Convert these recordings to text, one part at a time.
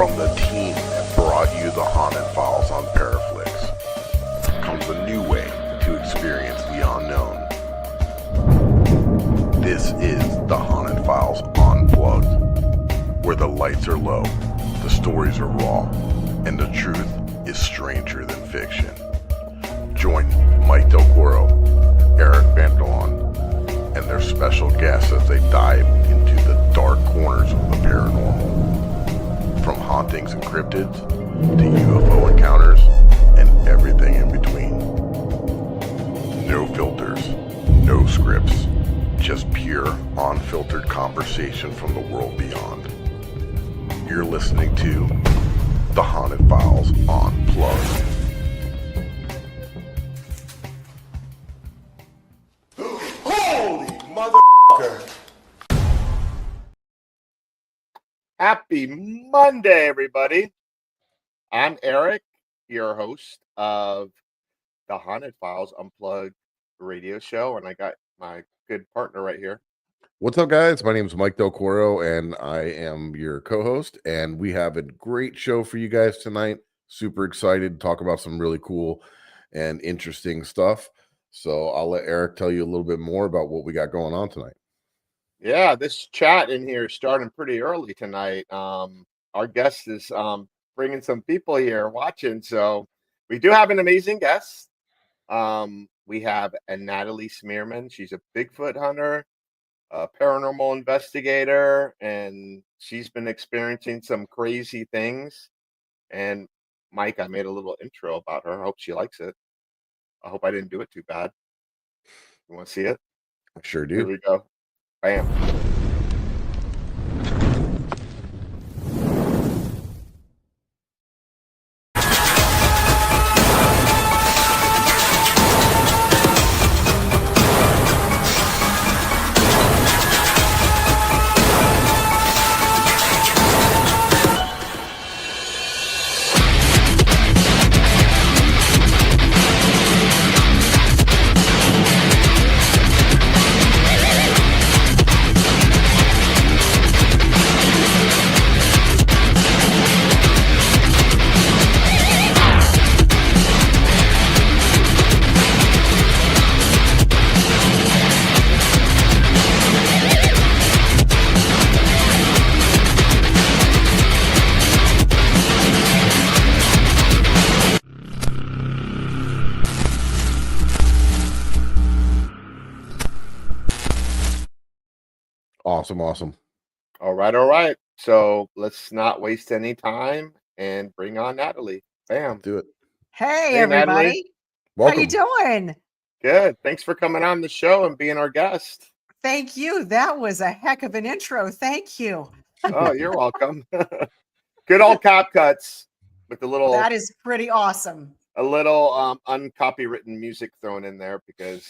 From the team that brought you the Haunted Files on ParaFlixx comes a new way to experience the unknown. This is the Haunted Files Unplugged, where the lights are low, the stories are raw, and the truth is stranger than fiction. Join Mike Delcoro, Eric Vanderlaan, and their special guests as they dive into the dark corners of the paranormal. From hauntings and cryptids to UFO encounters and everything in between. No filters, no scripts, just pure, unfiltered conversation from the world beyond. You're listening to the Haunted Files Unplugged. Holy motherfucker! Happy Monday, everybody. I'm Eric, your host of the Haunted Files Unplugged radio show, and I got my good partner right here. What's up, guys? My name is Mike Delcoro, and I am your co-host, and we have a great show for you guys tonight. Super excited to talk about some really cool and interesting stuff. So I'll let Eric tell you a little bit more about what we got going on tonight. Yeah, this chat in here is starting pretty early tonight. Our guest is bringing some people here watching, so we do have an amazing guest. We have a Natalie Smearman. She's a Bigfoot hunter, a paranormal investigator, and she's been experiencing some crazy things. And Mike, I made a little intro about her. I hope she likes it. I hope I didn't do it too bad. You want to see it? I sure do. Here we go. Bam. Awesome. All right. So let's not waste any time and bring on Natalie. Bam. Do it. Hey, Natalie. everybody. Welcome. How you doing? Good. Thanks for coming on the show and being our guest. Thank you. That was a heck of an intro. Thank you. Oh, you're welcome. Good old cap cuts with a little That is pretty awesome. uncopywritten music thrown in there because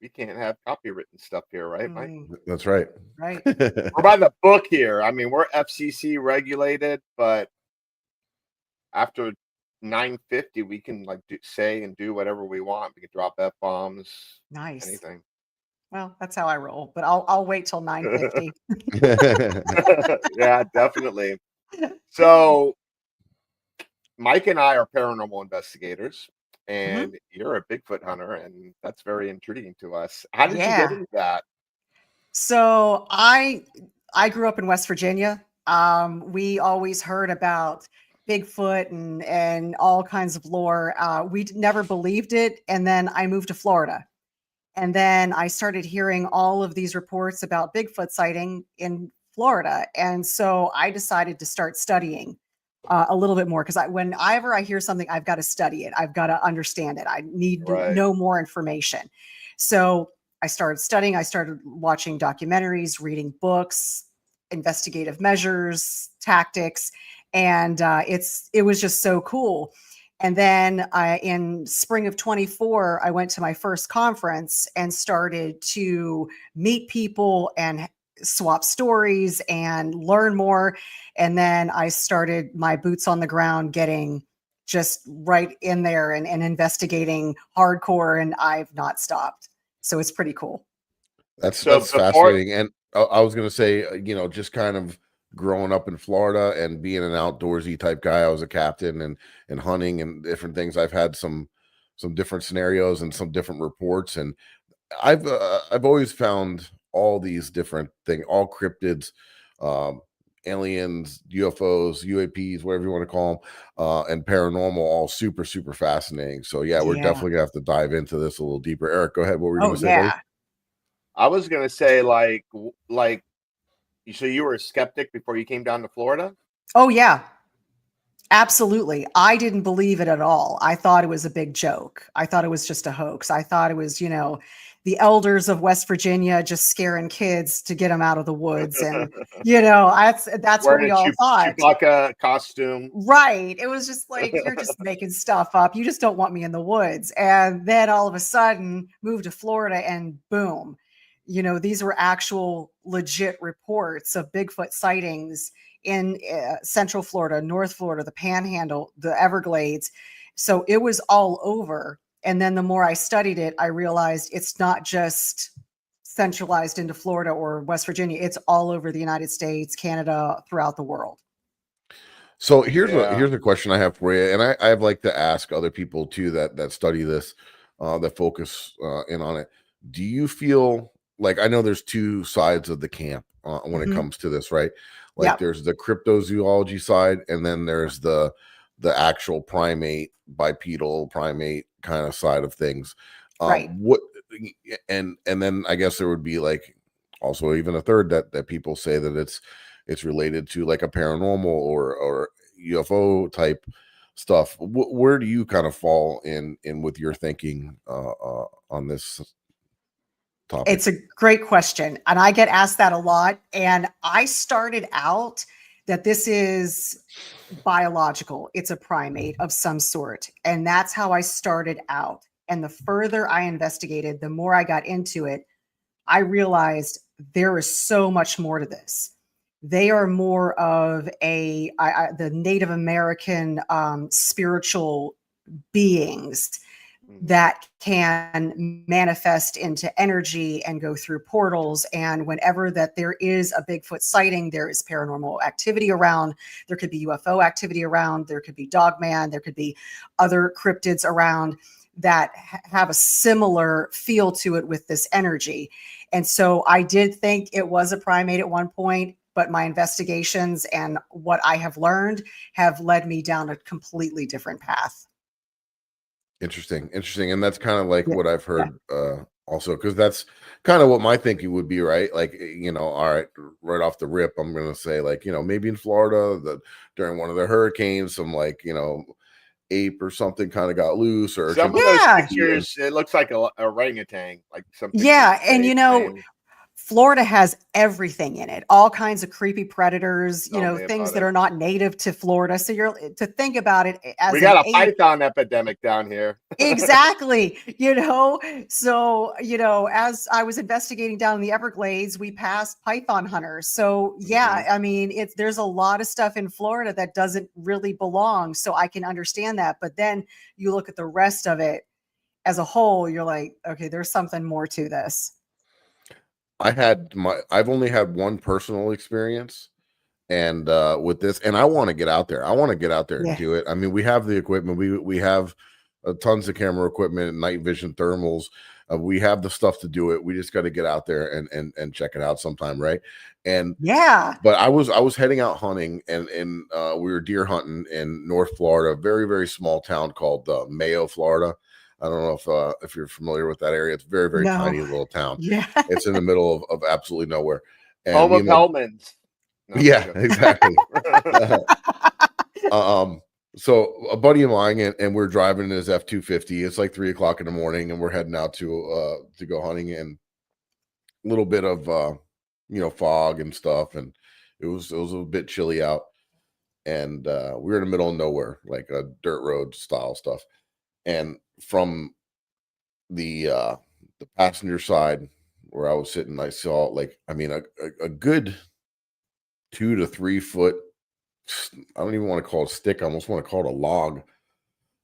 we can't have copywritten stuff here, right, Mike? That's right. Right. We're by the book here. I mean, we're FCC regulated, but after 950, we can say and do whatever we want. We can drop F-bombs, Nice. anything. Well, that's how I roll, but I'll wait till 9:50. Yeah, definitely. So Mike and I are paranormal investigators, and you're a Bigfoot hunter, and that's very intriguing to us. How did you get into that? So I grew up in West Virginia. We always heard about Bigfoot and all kinds of lore. We never believed it, and then I moved to Florida. And then I started hearing all of these reports about Bigfoot sighting in Florida. And so I decided to start studying a little bit more because whenever I hear something, I've got to study it. I've got to understand it. I need to know more information. So I started studying. I started watching documentaries, reading books, investigative measures, tactics, and it was just so cool. And then in spring of 24, I went to my first conference and started to meet people and swap stories and learn more. And then I started my boots on the ground, getting just right in there and investigating hardcore, and I've not stopped. So it's pretty cool. That's fascinating. And I was going to say, just kind of growing up in Florida and being an outdoorsy type guy. I was a captain and hunting and different things. I've had some different scenarios and some different reports, and I've always found all these different things, all cryptids, um, aliens, UFOs, UAPs, whatever you want to call them, and paranormal, all super, super fascinating. So yeah, we're Yeah. definitely gonna have to dive into this a little deeper. Eric, go ahead. What were you Oh gonna say, buddy? yeah. I was gonna say like so you were a skeptic before you came down to Florida? Oh yeah. Absolutely. I didn't believe it at all. I thought it was a big joke. I thought it was just a hoax. I thought it was, the elders of West Virginia just scaring kids to get them out of the woods. And, that's what Wearing we a all thought. Chewbacca costume. Right. It was just like, you're just making stuff up. You just don't want me in the woods. And then all of a sudden moved to Florida and boom, these were actual legit reports of Bigfoot sightings in Central Florida, North Florida, the Panhandle, the Everglades. So it was all over. And then the more I studied it, I realized it's not just centralized into Florida or West Virginia. It's all over the United States, Canada, throughout the world. So here's a question I have for you, and I'd like to ask other people too that study this, that focus in on it. Do you feel like, I know there's two sides of the camp when it comes to this, right? Like Yep. there's the cryptozoology side, and then there's the actual bipedal primate kind of side of things. Right. And then I guess there would be like also even a third that people say that it's related to like a paranormal or UFO type stuff. Where do you kind of fall in with your thinking on this topic? It's a great question. And I get asked that a lot. And I started out that this is biological. It's a primate of some sort. And that's how I started out. And the further I investigated, the more I got into it, I realized there is so much more to this. They are more of the Native American spiritual beings that can manifest into energy and go through portals. And whenever that there is a Bigfoot sighting, there is paranormal activity around. There could be UFO activity around. There could be Dogman. There could be other cryptids around that have a similar feel to it with this energy. And so I did think it was a primate at one point, but my investigations and what I have learned have led me down a completely different path. Interesting. And that's kind of like what I've heard also, because that's kind of what my thinking would be, right? Like, all right, right off the rip, I'm going to say like, maybe in Florida during one of the hurricanes, some like, ape or something kind of got loose, or some of those pictures, it looks like a orangutan, like something. Yeah. And Florida has everything in it, all kinds of creepy predators, things that are not native to Florida. So you're to think about it as we got a python epidemic down here. Exactly. So, as I was investigating down in the Everglades, we passed python hunters. So yeah, I mean, there's a lot of stuff in Florida that doesn't really belong. So I can understand that. But then you look at the rest of it as a whole, you're like, okay, there's something more to this. I've only had one personal experience and with this, and I want to get out there. I want to get out there and do it. I mean, we have the equipment. We have tons of camera equipment, night vision thermals. We have the stuff to do it. We just got to get out there and check it out sometime, right? And but I was heading out hunting, and we were deer hunting in North Florida, a very, very small town called Mayo, Florida. I don't know if you're familiar with that area. It's very, very tiny little town. Yeah, it's in the middle of absolutely nowhere. And home of Hellman's. No, yeah, exactly. So a buddy of mine and we're driving in his F-250. It's like 3:00 in the morning, and we're heading out to go hunting, and a little bit of fog and stuff, and it was a bit chilly out, and we were in the middle of nowhere, like a dirt road style stuff, and from the passenger side where I was sitting, I saw a good 2 to 3 foot. I don't even want to call it a stick. I almost want to call it a log.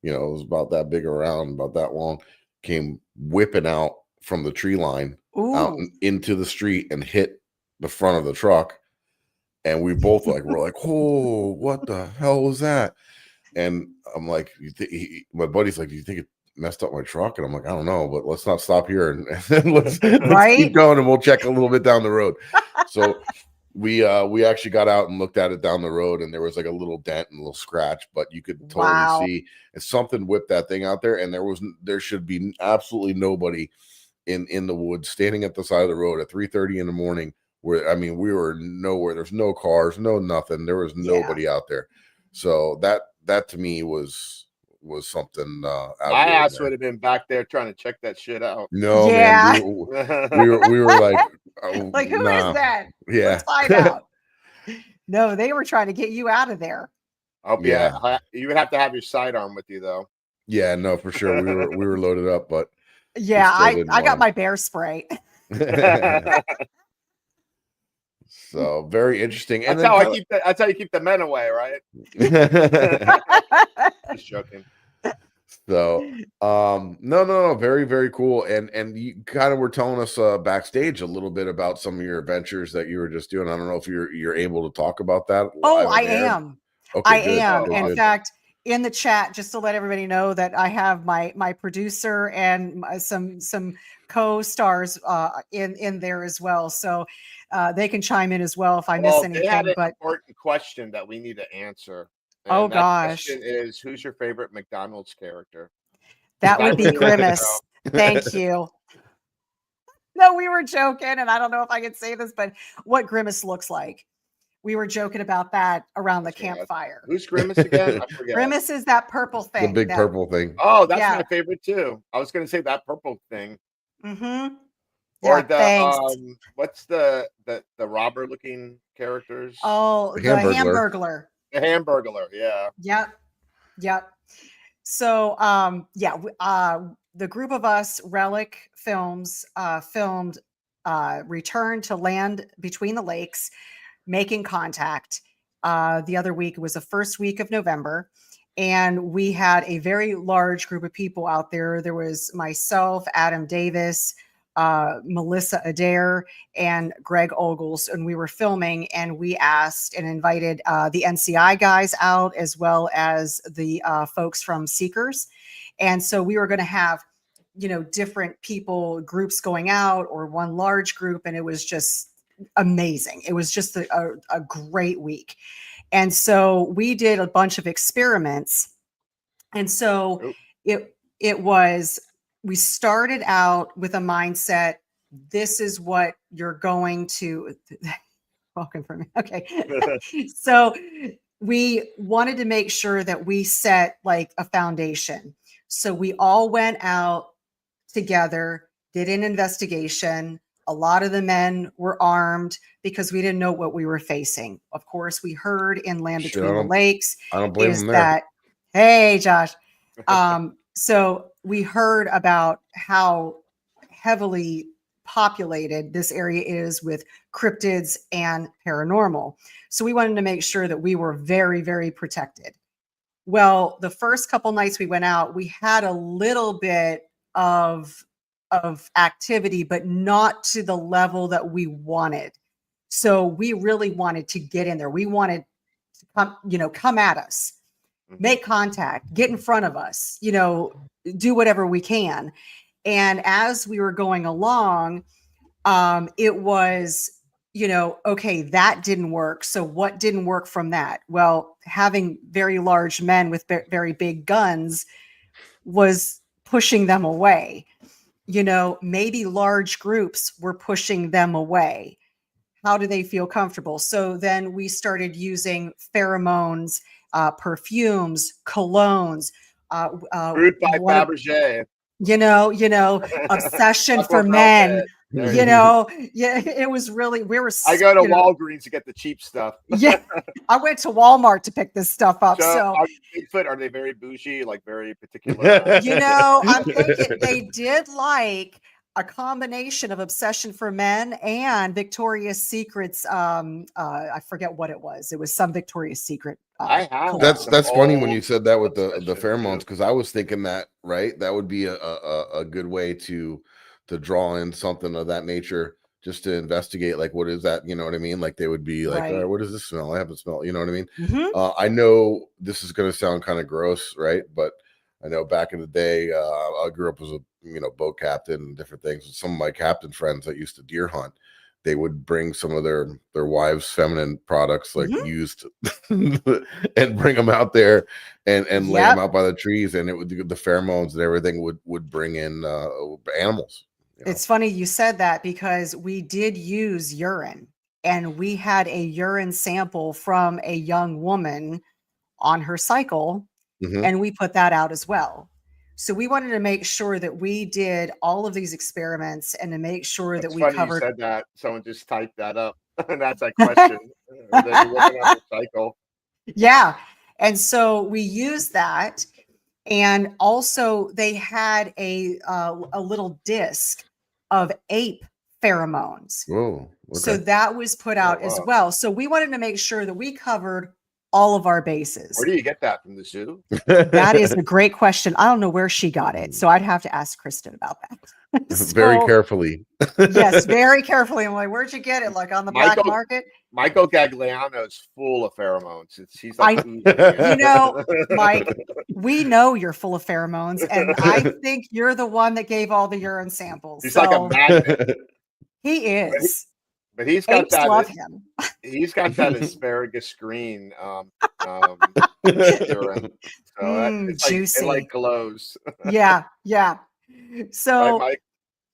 It was about that big around, about that long. Came whipping out from the tree line out into the street and hit the front of the truck. and we both we're like, oh, what the hell was that? And I'm like, my buddy's like, do you think it messed up my truck? And I'm like, I don't know, but let's not stop here and let's keep going, and we'll check a little bit down the road. So we actually got out and looked at it down the road, and there was like a little dent and a little scratch, but you could totally see if something whipped that thing out there. And there should be absolutely nobody in the woods standing at the side of the road at 3:30 in the morning, where, I mean, we were nowhere. There's no cars, no nothing. There was nobody out there. So that to me was something. My ass would have been back there trying to check that shit out. No, man, we were like, oh, like, who is that? Yeah, let's find out. No, they were trying to get you out of there. Oh yeah, you would have to have your sidearm with you though. Yeah, no, for sure. We were loaded up, but yeah, I got my bear spray. So very interesting. And that's how you keep the men away, right? Just joking. So no, very, very cool. And you kind of were telling us backstage a little bit about some of your adventures that you were just doing. I don't know if you're able to talk about that. Oh, I am. Okay, I am. Good, in fact, in the chat, just to let everybody know that I have my producer and some co-stars in there as well. So they can chime in as well if I miss anything. They had an important question that we need to answer. And gosh, question is, who's your favorite McDonald's character? That would be Grimace. Thank you. No, we were joking, and I don't know if I can say this, but what Grimace looks like. We were joking about that around the campfire. Who's Grimace again? I forget. Grimace is that purple thing. The big purple thing. Oh, that's my favorite too. I was going to say that purple thing. Mm-hmm. Or what's the robber looking characters? Oh, the Hamburglar. The Hamburglar, yeah. Yep. So the group of us, Relic Films, filmed Return to Land Between the Lakes, Making Contact. The other week, it was the first week of November, and we had a very large group of people out there. There was myself, Adam Davis, Melissa Adair, and Greg Ogles, and we were filming, and we asked and invited the NCI guys out, as well as the folks from Seekers. And so we were going to have, different people, groups going out, or one large group, and it was just amazing. It was just a great week. And so we did a bunch of experiments. And so it was, we started out with a mindset, this is what you're going to welcome for me. Okay. So we wanted to make sure that we set like a foundation. So we all went out together, did an investigation. A lot of the men were armed because we didn't know what we were facing. Of course, we heard in Land Between the Lakes. I don't blame them there. Hey, Josh. So we heard about how heavily populated this area is with cryptids and paranormal. So we wanted to make sure that we were very, very protected. Well, the first couple nights we went out, we had a little bit of activity, but not to the level that we wanted. So we really wanted to get in there. We wanted to come at us, make contact, get in front of us, do whatever we can. And as we were going along, it was, okay, that didn't work. So what didn't work from that? Well, having very large men with very big guns was pushing them away. Maybe large groups were pushing them away. How do they feel comfortable? So then we started using pheromones, perfumes, colognes, Fruit by Fabergé. Obsession for men. It was really, I go to Walgreens to get the cheap stuff. Yeah, I went to Walmart to pick this stuff up. So Bigfoot, are they very bougie, like very particular? I'm thinking they did like a combination of Obsession for Men and Victoria's Secret's. I forget what it was. It was some Victoria's Secret. I have. That's funny when you said that with the pheromones, because I was thinking that, right, that would be a good way to draw in something of that nature just to investigate, like, what is that? You know what I mean? Like, they would be like, all Right. right, what does this smell? I haven't smelled, you know what I mean? Mhm. I know this is going to sound kind of gross, right? But I know back in the day, I grew up as a, boat captain and different things. Some of my captain friends that used to deer hunt, they would bring some of their wives' feminine products, like Mhm. used, and bring them out there and lay them Yep. out by the trees, and it would, the pheromones and everything would bring in animals. It's funny you said that because we did use urine, and we had a urine sample from a young woman on her cycle, Mhm. and we put that out as well. So we wanted to make sure that we did all of these experiments and to make sure that That's we funny you covered. said that. Someone just typed that up, and that's that question. They're looking at the cycle. Yeah. And so we used that. And also they had a little disc of ape pheromones. Whoa. So Okay. that was put Oh out as wow. well. So we wanted to make sure that we covered all of our bases. Where do you get that, from the zoo? That is a great question. I don't know where she got it. So I'd have to ask Kristen about that. Very So carefully. yes, very carefully. I'm like, where'd you get it? Like on the black Michael market? Michael Gagliano is full of pheromones. He's like I, oozing it. you know, Mike, we know you're full of pheromones, and I think you're the one that gave all the urine samples. He's like a So magnet. he is. But he's got Apes that. love him. He's got that asparagus green urine. So it's like it Juicy. glows, Yeah, yeah. right, So Mike?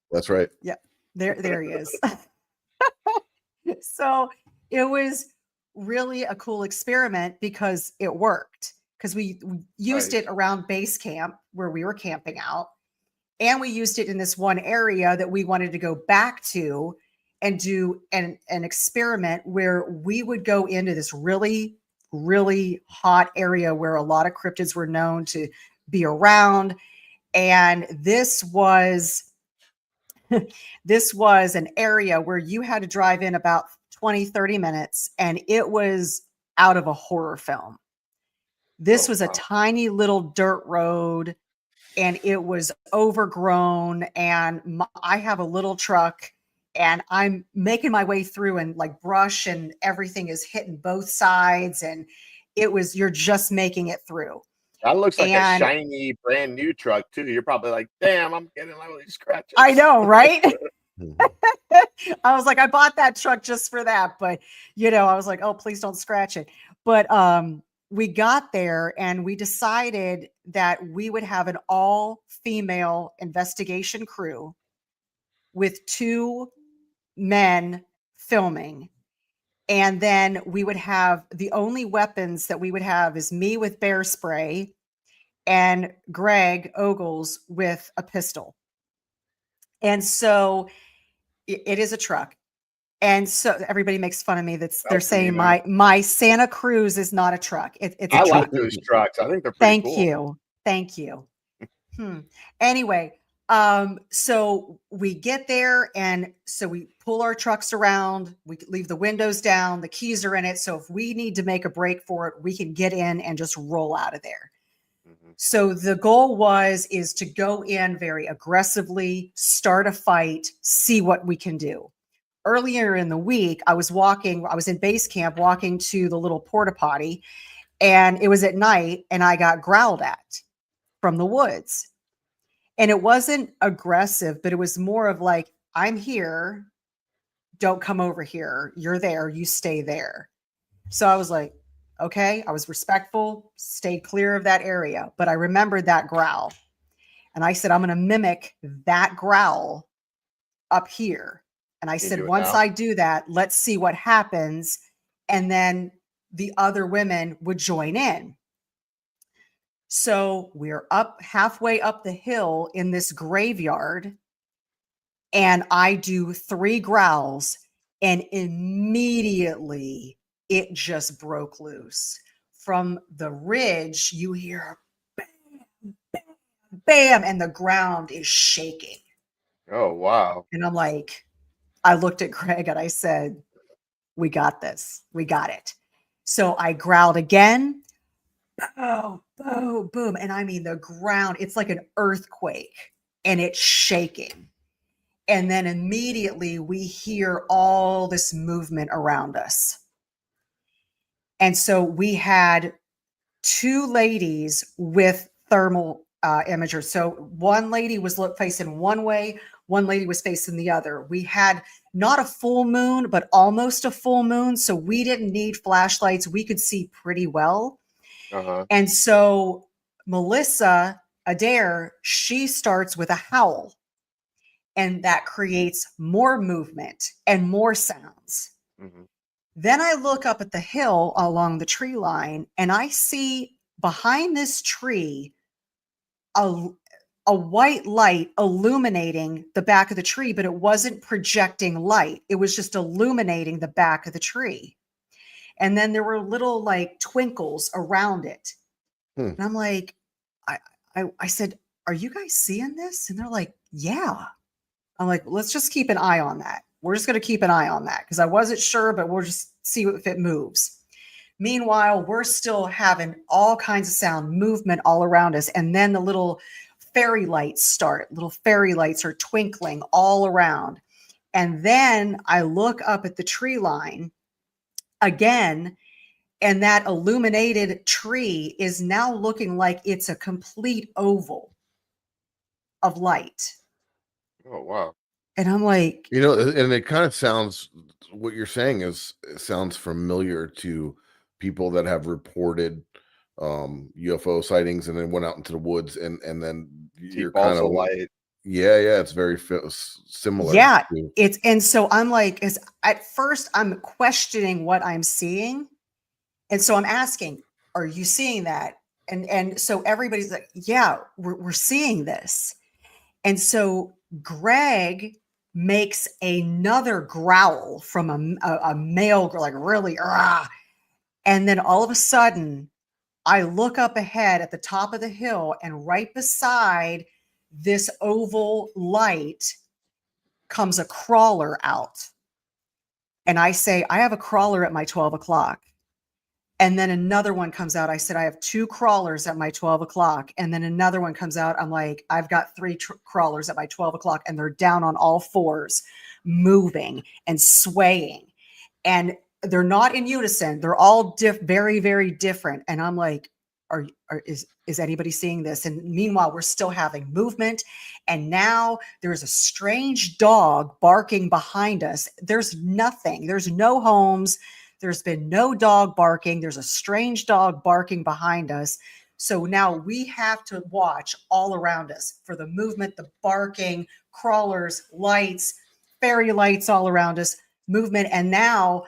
That's right. yeah, there he is. So it was really a cool experiment because it worked. Because we used it Nice. around base camp where we were camping out. And we used it in this one area that we wanted to go back to and do an experiment where we would go into this really, really hot area where a lot of cryptids were known to be around. And this was an area where you had to drive in about 20, 30 minutes, and it was out of a horror film. This Oh was a wow. tiny little dirt road, and it was overgrown, and I have a little truck, and I'm making my way through, and like brush and everything is hitting both sides, and you're just making it through. That looks like a And shiny, brand new truck too. You're probably like, "Damn, I'm getting all these I scratches." know, right? Mhm. I was like, I bought that truck just for that, but I was like, oh, please don't scratch it. But we got there and we decided that we would have an all-female investigation crew with 2 men filming. And then we would have the only weapons that we would have is me with bear spray and Greg Ogles with a pistol. And so it is a truck. And so everybody makes fun of me. They're El saying Camino. my Santa Cruz is not a truck. It's a I truck. like those trucks. I think they're pretty Thank cool. you. Thank you. Anyway, so we get there, and so we pull our trucks around, we leave the windows down, the keys are in it. So if we need to make a break for it, we can get in and just roll out of there. Mhm. So the goal is to go in very aggressively, start a fight, see what we can do. Earlier in the week, I was in base camp walking to the little porta potty, and it was at night, and I got growled at from the woods. And it wasn't aggressive, but it was more of like, I'm here. Don't come over here. You're there. You stay there. So I was like, okay. I was respectful, stayed clear of that area. But I remembered that growl. And I said, I'm going to mimic that growl up here. And I Can you said, do it once now? I do that, let's see what happens. And then the other women would join in. So we're up halfway up the hill in this graveyard, and I do 3 growls, and immediately it just broke loose. From the ridge, you hear bam, bam, bam, and the ground is shaking. Oh wow. And I'm like, I looked at Greg and I said, we got this. We got it. So I growled again. Boom, boom, boom. And I mean, the ground, it's like an earthquake and it's shaking. And then immediately we hear all this movement around us. And so we had two ladies with thermal imagers. So one lady was facing one way, one lady was facing the other. We had not a full moon, but almost a full moon. So we didn't need flashlights. We could see pretty well. Uh-huh. And so Melissa Adair, she starts with a howl, and that creates more movement and more sounds. Mm-hmm. Then I look up at the hill along the tree line, and I see behind this tree a white light illuminating the back of the tree, but it wasn't projecting light. It was just illuminating the back of the tree. And then there were little like twinkles around it. And I'm like, I said, are you guys seeing this? And they're like, yeah. I'm like, let's just keep an eye on that. We're just going to keep an eye on that because I wasn't sure, but we'll just see if it moves. Meanwhile, we're still having all kinds of sound movement all around us. And then the little fairy lights start. Little fairy lights are twinkling all around. And then I look up at the tree line again, and that illuminated tree is now looking like it's a complete oval of light. Oh, wow. And I'm like, You know, and it kind of sounds, what you're saying is, it sounds familiar to people that have reported UFO sightings and then went out into the woods and then you're kind of light. yeah, it's very similar. yeah, it's, and so I'm like, at first I'm questioning what I'm seeing. And so I'm asking, are you seeing that? And so everybody's like, yeah, we're seeing this. And so Greg makes another growl from a male, like really, and then all of a sudden, I look up ahead at the top of the hill, and right beside this oval light comes a crawler out. And I say, I have a crawler at my 12 o'clock. And then another one comes out. I said, I have two crawlers at my 12 o'clock. And then another one comes out. I'm like, I've got three crawlers at my 12 o'clock. And they're down on all fours, moving and swaying. And they're not in unison. They're all very, very different. And I'm like, is anybody seeing this? And meanwhile, we're still having movement. And now there's a strange dog barking behind us. There's nothing. There's no homes. There's been no dog barking. There's a strange dog barking behind us. So now we have to watch all around us for the movement, the barking, crawlers, lights, fairy lights all around us, movement. And now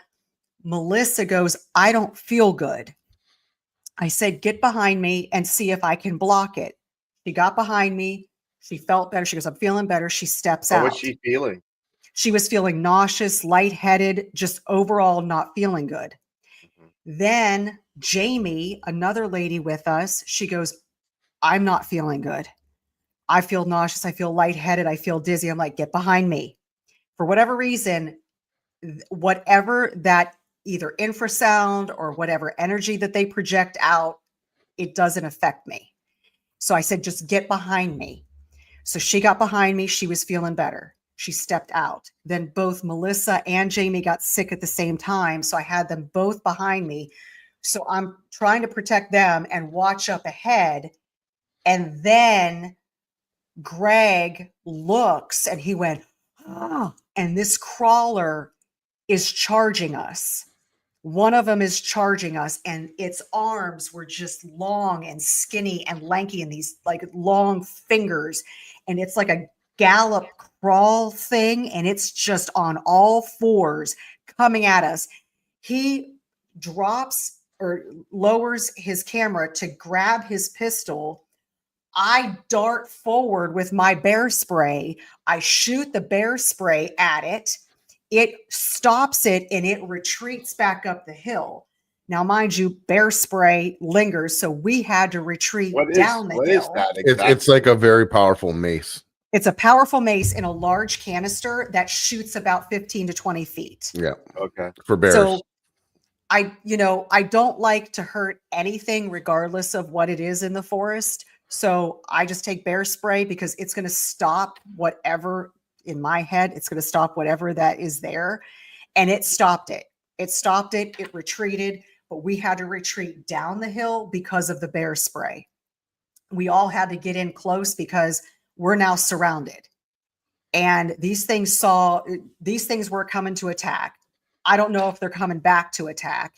Melissa goes, I don't feel good. I said, get behind me and see if I can block it. She got behind me. She felt better. She goes, I'm feeling better. She steps out. What was she feeling? She was feeling nauseous, lightheaded, just overall not feeling good. Mm-hmm. Then Jamie, another lady with us, she goes, I'm not feeling good. I feel nauseous. I feel lightheaded. I feel dizzy. I'm like, get behind me. For whatever reason, whatever that either infrasound or whatever energy that they project out, it doesn't affect me. So I said, just get behind me. So she got behind me. She was feeling better. She stepped out. Then both Melissa and Jamie got sick at the same time. So I had them both behind me. So I'm trying to protect them and watch up ahead. And then Greg looks and he went, oh, and this crawler is charging us. One of them is charging us, and its arms were just long and skinny and lanky and these like long fingers. And it's like a gallop crawl thing, and it's just on all fours coming at us. He drops or lowers his camera to grab his pistol. I dart forward with my bear spray. I shoot the bear spray at it. It stops it and it retreats back up the hill. Now, mind you, bear spray lingers, so we had to retreat down the hill. What is that exactly? It's like a very powerful mace. It's a powerful mace in a large canister that shoots about 15 to 20 feet. Yeah. Okay. For bears. So I don't like to hurt anything regardless of what it is in the forest. So I just take bear spray because it's going to stop whatever in my head, it's going to stop whatever that is there. And it stopped it. It stopped it. It retreated, but we had to retreat down the hill because of the bear spray. We all had to get in close because we're now surrounded. And these things were coming to attack. I don't know if they're coming back to attack.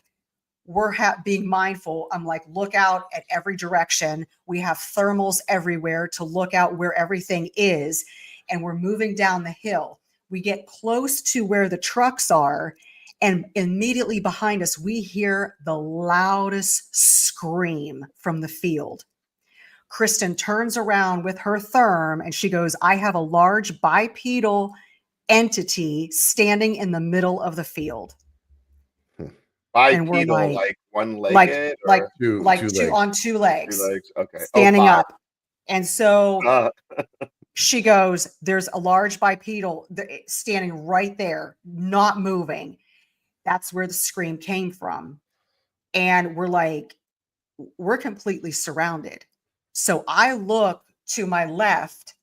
We're being mindful. I'm like, look out at every direction. We have thermals everywhere to look out where everything is. And we're moving down the hill. We get close to where the trucks are. And immediately behind us, we hear the loudest scream from the field. Kristen turns around with her therm and she goes, I have a large bipedal entity standing in the middle of the field. Bipedal, like one-legged, or two legs. On two legs. 2 legs. Okay. Standing up. And so Uh, she goes, there's a large bipedal standing right there, not moving. That's where the scream came from. And we're like, we're completely surrounded. So I look to my left,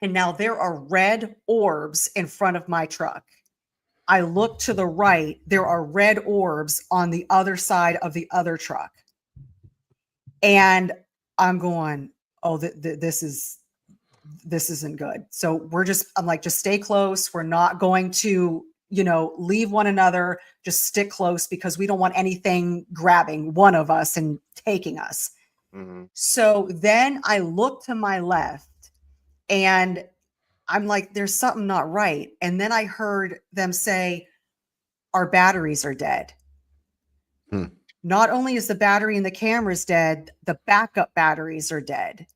and now there are red orbs in front of my truck. I look to the right, there are red orbs on the other side of the other truck. And I'm going, oh, this isn't good. So I'm like, just stay close. We're not going to, leave one another. Just stick close because we don't want anything grabbing one of us and taking us. mm-hmm. So then I look to my left and I'm like, there's something not right. And then I heard them say, our batteries are dead. Not only is the battery in the cameras dead, the backup batteries are dead.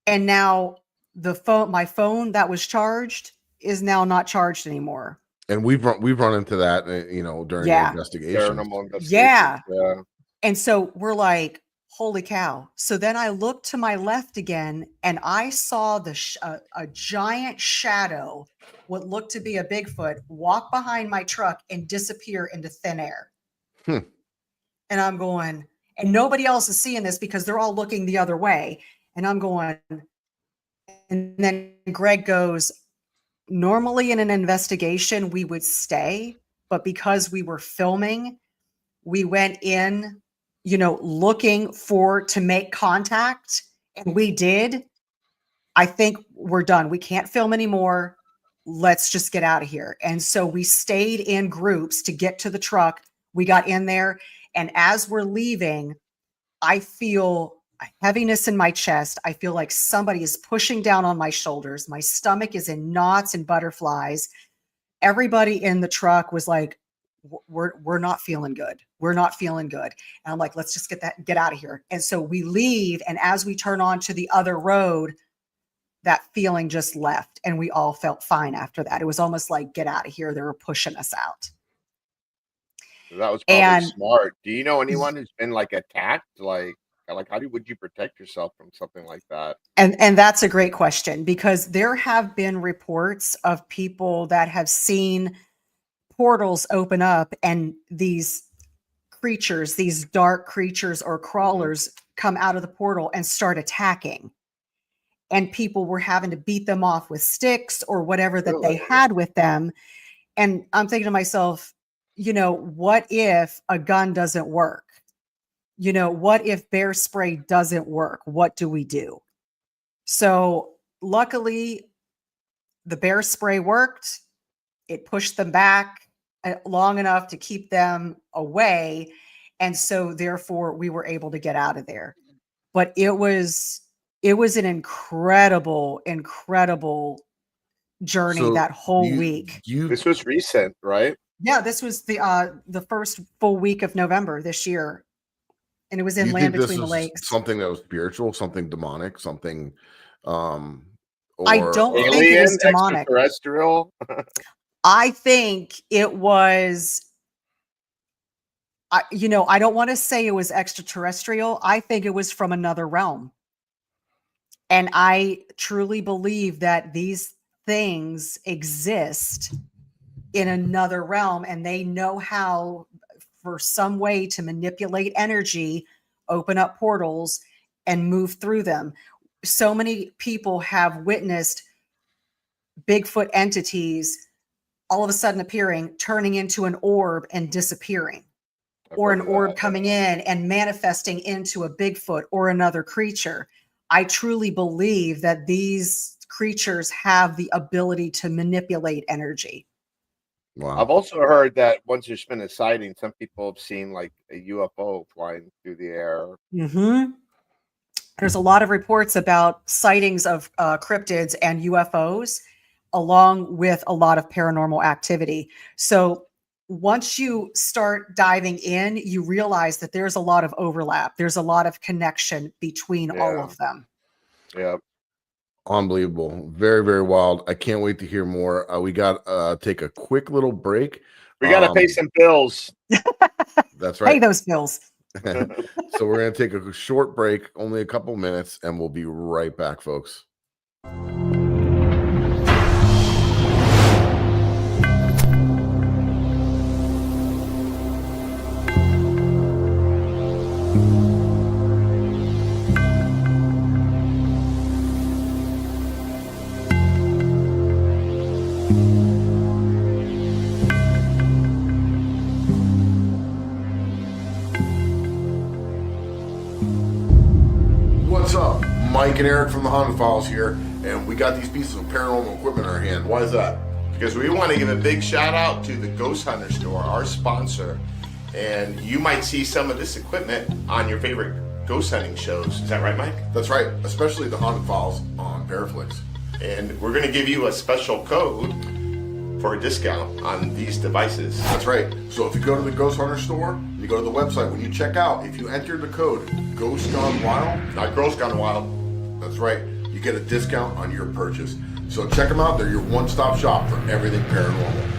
And now my phone that was charged is now not charged anymore. And we've run into that, during the investigation. Paranormal investigations. Yeah. Yeah. And so we're like, holy cow. So then I looked to my left again and I saw a giant shadow, what looked to be a Bigfoot, walk behind my truck and disappear into thin air. And I'm going, and nobody else is seeing this because they're all looking the other way. And I'm going, and then Greg goes, normally in an investigation, we would stay, but because we were filming, we went in, looking to make contact, and we did. I think we're done. We can't film anymore. Let's just get out of here. And so we stayed in groups to get to the truck. We got in there, and as we're leaving, I feel a heaviness in my chest. I feel like somebody is pushing down on my shoulders. My stomach is in knots and butterflies. Everybody in the truck was like, we're not feeling good. We're not feeling good. And I'm like, let's just get out of here. And so we leave. And as we turn on to the other road, that feeling just left. And we all felt fine after that. It was almost like, get out of here. They were pushing us out. That was probably smart. Do you know anyone who's been attacked? Would you protect yourself from something like that? And that's a great question, because there have been reports of people that have seen portals open up and these creatures, these dark creatures or crawlers come out of the portal and start attacking. And people were having to beat them off with sticks or whatever that they had with them. And I'm thinking to myself, what if a gun doesn't work? What if bear spray doesn't work? What do we do? So luckily, the bear spray worked. It pushed them back long enough to keep them away. And so therefore we were able to get out of there. But it was an incredible journey that whole week. This was recent, right? Yeah, this was the first full week of November this year. And it was in Land Between the Lakes. Something that was spiritual, something demonic, something I don't think it was demonic. Extraterrestrial. I think it was, I don't want to say it was extraterrestrial. I think it was from another realm. And I truly believe that these things exist in another realm, and they know how, for some way, to manipulate energy, open up portals, and move through them. So many people have witnessed Bigfoot entities all of a sudden appearing, turning into an orb and disappearing, or an orb coming in and manifesting into a Bigfoot or another creature. I truly believe that these creatures have the ability to manipulate energy. Wow. I've also heard that once there's been a sighting, some people have seen like a UFO flying through the air. Mm-hmm. There's a lot of reports about sightings of cryptids and UFOs, along with a lot of paranormal activity. So once you start diving in, you realize that there's a lot of overlap. There's a lot of connection between all of them. Yeah. Unbelievable. Very, very wild. I can't wait to hear more. We got take a quick little break. We got to pay some bills. That's right. Pay those bills. So we're going to take a short break, only a couple minutes, and we'll be right back, folks. What's up? Mike and Eric from the Haunted Files here, and we got these pieces of paranormal equipment in our hand. Why is that? Because we want to give a big shout out to the Ghost Hunter store, our sponsor. And you might see some of this equipment on your favorite ghost hunting shows. Is that right, Mike? That's right, especially the Haunted Files on ParaFlixx. And we're going to give you a special code for a discount on these devices. That's right. So if you go to the Ghost Hunter store, you go to the website, when you check out, if you enter the code Ghost Gone Wild, Not Girls Gone Wild. that's right, you get a discount on your purchase. So check them out. They're your one-stop shop for everything paranormal.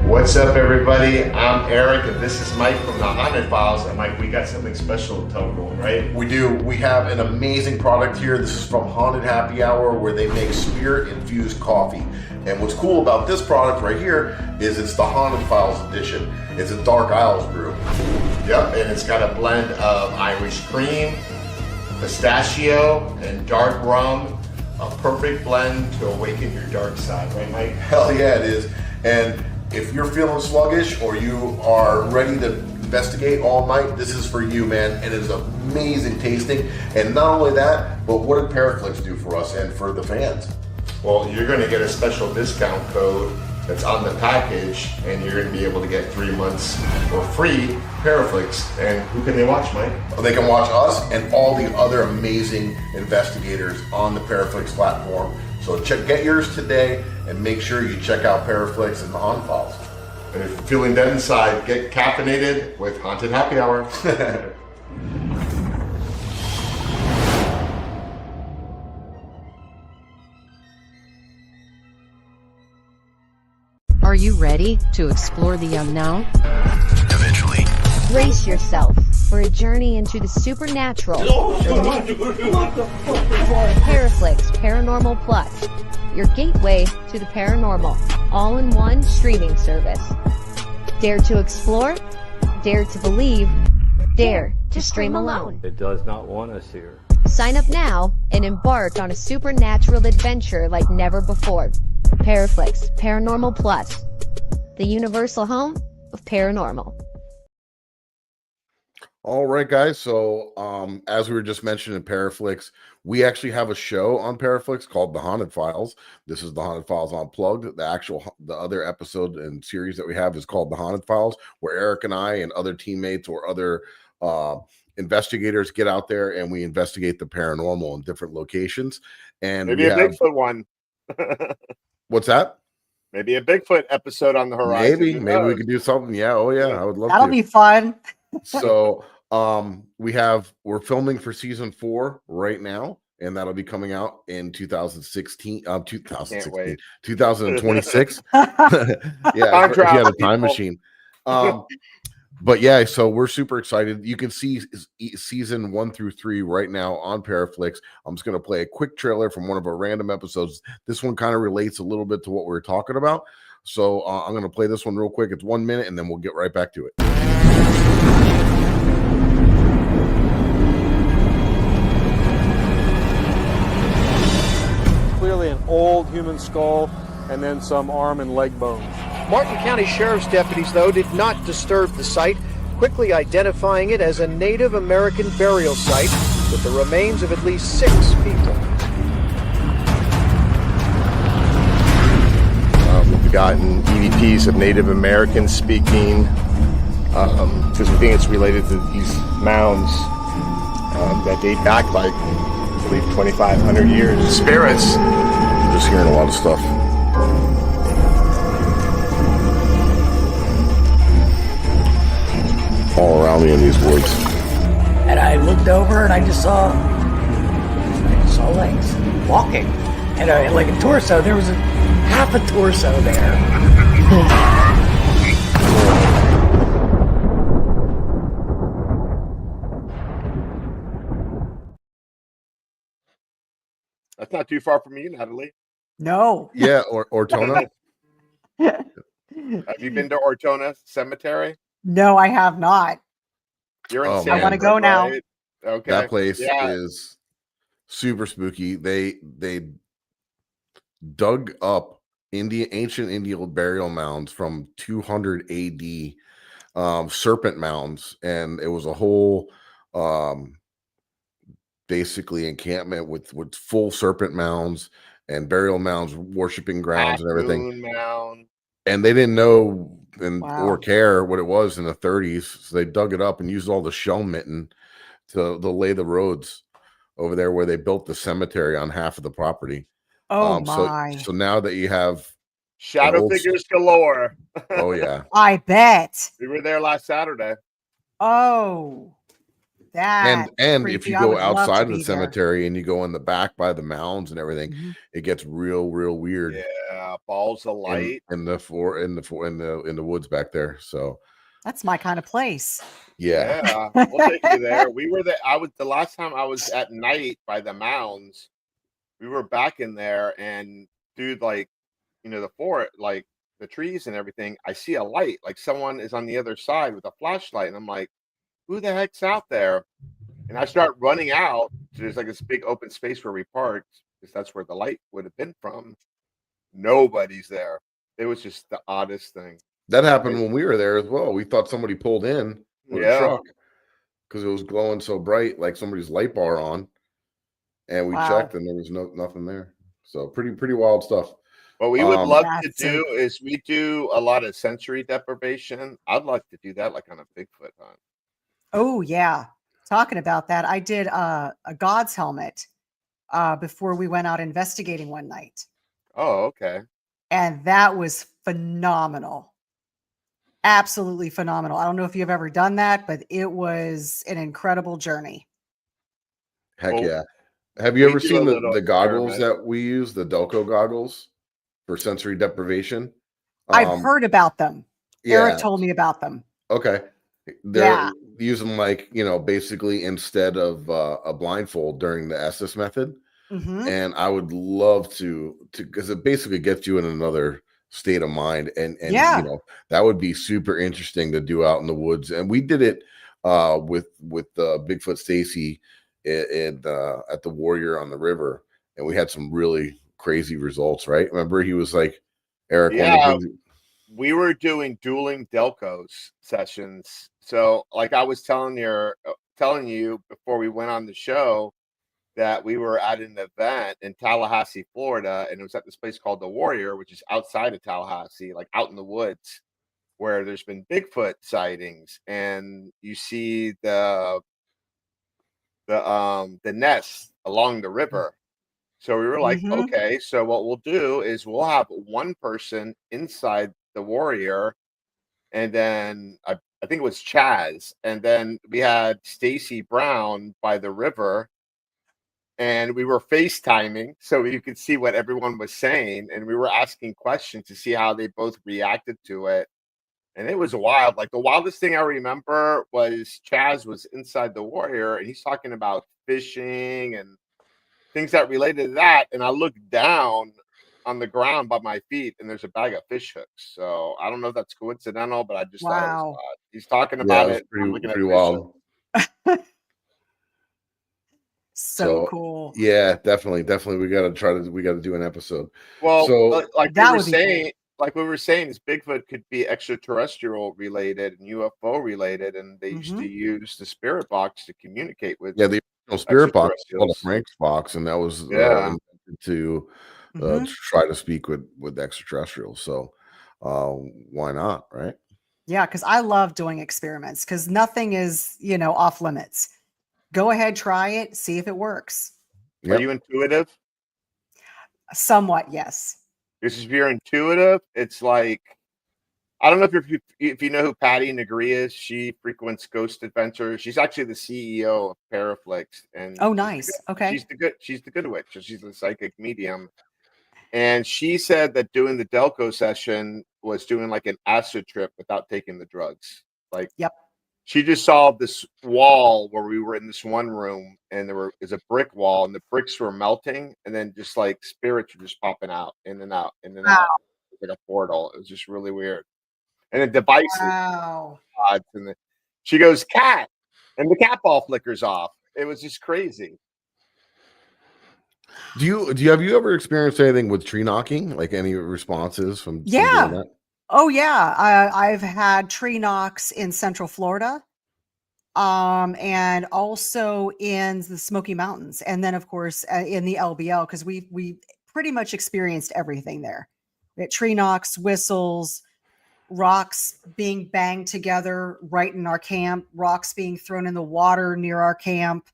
What's up, everybody? I'm Eric, and this is Mike from the Haunted Files. And Mike, we got something special to tell everyone, right? We do. We have an amazing product here. This is from Haunted Happy Hour, where they make spirit-infused coffee. And what's cool about this product right here is it's the Haunted Files edition. It's a Dark Isles brew. Yep, and it's got a blend of Irish cream, pistachio, and dark rum. A perfect blend to awaken your dark side, right, Mike? Hell yeah, it is. And if you're feeling sluggish or you are ready to investigate all night, this is for you, man. And it is amazing tasting. And not only that, but what did ParaFlixx do for us and for the fans? Well, you're going to get a special discount code that's on the package, and you're going to be able to get 3 months for free ParaFlixx. And who can they watch, Mike? They can watch us and all the other amazing investigators on the ParaFlixx platform. So get yours today and make sure you check out ParaFlixx and the Haunted Files. And if you're feeling dead inside, get caffeinated with Haunted Happy Hour. Are you ready to explore the unknown? Eventually. Brace yourself for a journey into the supernatural. ParaFlixx Paranormal Plus, your gateway to the paranormal, all-in-one streaming service. Dare to explore, dare to believe, dare to stream alone. It does not want us here. Sign up now and embark on a supernatural adventure like never before. ParaFlixx Paranormal Plus, the universal home of paranormal. All right, guys. So as we were just mentioning, ParaFlixx, we actually have a show on ParaFlixx called The Haunted Files. This is The Haunted Files Unplugged. The other episode and series that we have is called The Haunted Files, where Eric and I and other teammates or other investigators get out there and we investigate the paranormal in different locations. And Maybe a Bigfoot one. What's that? Maybe a Bigfoot episode on the horizon. Maybe we could do something. Yeah. Oh yeah. I would love That'll to. be fun. So we're filming for season 4 right now, and that'll be coming out in 2026. Yeah, if you had a time machine. But yeah, so we're super excited. You can see season 1 through 3 right now on ParaFlixx. I'm just going to play a quick trailer from one of our random episodes. This one kind of relates a little bit to what we were talking about. So I'm going to play this one real quick. It's 1 minute, and then we'll get right back to it. Clearly an old human skull and then some arm and leg bones. Martin County Sheriff's deputies, though, did not disturb the site, quickly identifying it as a Native American burial site with the remains of at least 6 people. We've gotten EVPs of Native Americans speaking, because we think it's related to these mounds that date back like, I believe, 2,500 years. Spirits. I'm just hearing a lot of stuff. All around me in these woods. And I looked over and I just saw legs walking. And like a torso, there was half a torso there. That's not too far from you, Natalie. No. Yeah, or Ortona. Have you been to Ortona Cemetery? No, I have not. You're in Oh, Sanford, I want to go now. right? Okay. That place Yeah. is super spooky. They dug up ancient Indian burial mounds from 200 AD, serpent mounds, and it was a whole basically encampment with full serpent mounds and burial mounds, worshiping grounds and everything. Moon Mound. And they didn't know Wow. or care what it was in the 30s, so they dug it up and used all the shell mitten to lay the roads over there where they built the cemetery on half of the property. Oh So my. now that you have Shadow old- figures galore. oh yeah, I bet. We were there last Saturday. Oh. That and if you go outside of the there. cemetery and you go in the back by the mounds and everything, Mhm. it gets real weird. Yeah, balls of light. in the woods back there. So That's my kind of place. yeah. We'll take you there. We were there. The last time I was at night by the mounds. We were back in there, and dude, like, the forest, like the trees and everything. I see a light, like someone is on the other side with a flashlight, and I'm like, who the heck's out there? And I start running out. So there's like this big open space where we parked, because that's where the light would have been from. Nobody's there. It was just the oddest thing. That happened when we were there as well. We thought somebody pulled in with a truck because it was glowing so bright, like somebody's light bar on. And we checked, and there was nothing there. So pretty wild stuff. What we would love to That's do is we do a lot of sensory deprivation. I'd like to do that, like on a Bigfoot hunt. Oh yeah. Talking about that, I did a God's helmet before we went out investigating one night. Oh, okay. And that was phenomenal. Absolutely phenomenal. I don't know if you've ever done that, but it was an incredible journey. Heck Well, yeah. Have you we ever do seen a the little goggles experiment. that we use, the Delco goggles for sensory deprivation? I've heard about them. Eric Yeah. told me about them. Okay. They're Yeah. using, like, basically instead of a blindfold during the Estes method. Mhm. And I would love to because it basically gets you in another state of mind, and Yeah. that would be super interesting to do out in the woods. And we did it with Bigfoot Stacy at the Warrior on the river, and we had some really crazy results. Right? Remember, he was like, Eric, one of the things, we were doing dueling Delcos sessions. So, like I was telling you before we went on the show, that we were at an event in Tallahassee, Florida, and it was at this place called the Warrior, which is outside of Tallahassee, like out in the woods, where there's been Bigfoot sightings, and you see the nest along the river. So we were like, Mhm. okay, so what we'll do is we'll have one person inside the Warrior, and then I think it was Chaz, and then we had Stacy Brown by the river. And we were FaceTiming so you could see what everyone was saying. And we were asking questions to see how they both reacted to it. And it was wild. Like the wildest thing I remember was Chaz was inside the Warrior and he's talking about fishing and things that related to that. And I looked down on the ground by my feet and there's a bag of fish hooks. So I don't know if that's coincidental, but I just thought it was Wow. odd. He's talking Yeah, about it was it. I'm looking at pretty fish wild. hooks. So cool. Yeah, definitely. We got to do an episode. Well, So like That we were would be cool. saying, is Bigfoot could be extraterrestrial related and UFO related, and they used to use the spirit box to communicate with. yeah, the original spirit box was called a extraterrestrials. Frank's box, and that was Yeah. invented to Mhm. try to speak with extraterrestrials. So why not, right? Yeah, because I love doing experiments because nothing is, off limits. Go ahead, try it, see if it works. Are you intuitive? Somewhat, yes. Because if you're intuitive, it's like I don't know if you know who Patty Negri is. She frequents Ghost Adventures. She's actually the CEO of ParaFlixx, and Oh, nice. Okay. she's the good witch. So she's the psychic medium. And she said that doing the Delco session was doing like an acid trip without taking the drugs. Like, Yep. she just saw this wall where we were in this one room, and is a brick wall, and the bricks were melting, and then just like spirits were just popping out, in and out, in and out, like a portal. It was just really weird. And the devices, Wow. and she goes cat, and the cat ball flickers off. It was just crazy. Have you ever experienced anything with tree knocking? Like any responses from doing Yeah. that? Oh, yeah. I've had tree knocks in Central Florida, and also in the Smoky Mountains, and then of course in the LBL because we pretty much experienced everything there. We had tree knocks, whistles, rocks being banged together right in our camp, rocks being thrown in the water near our camp.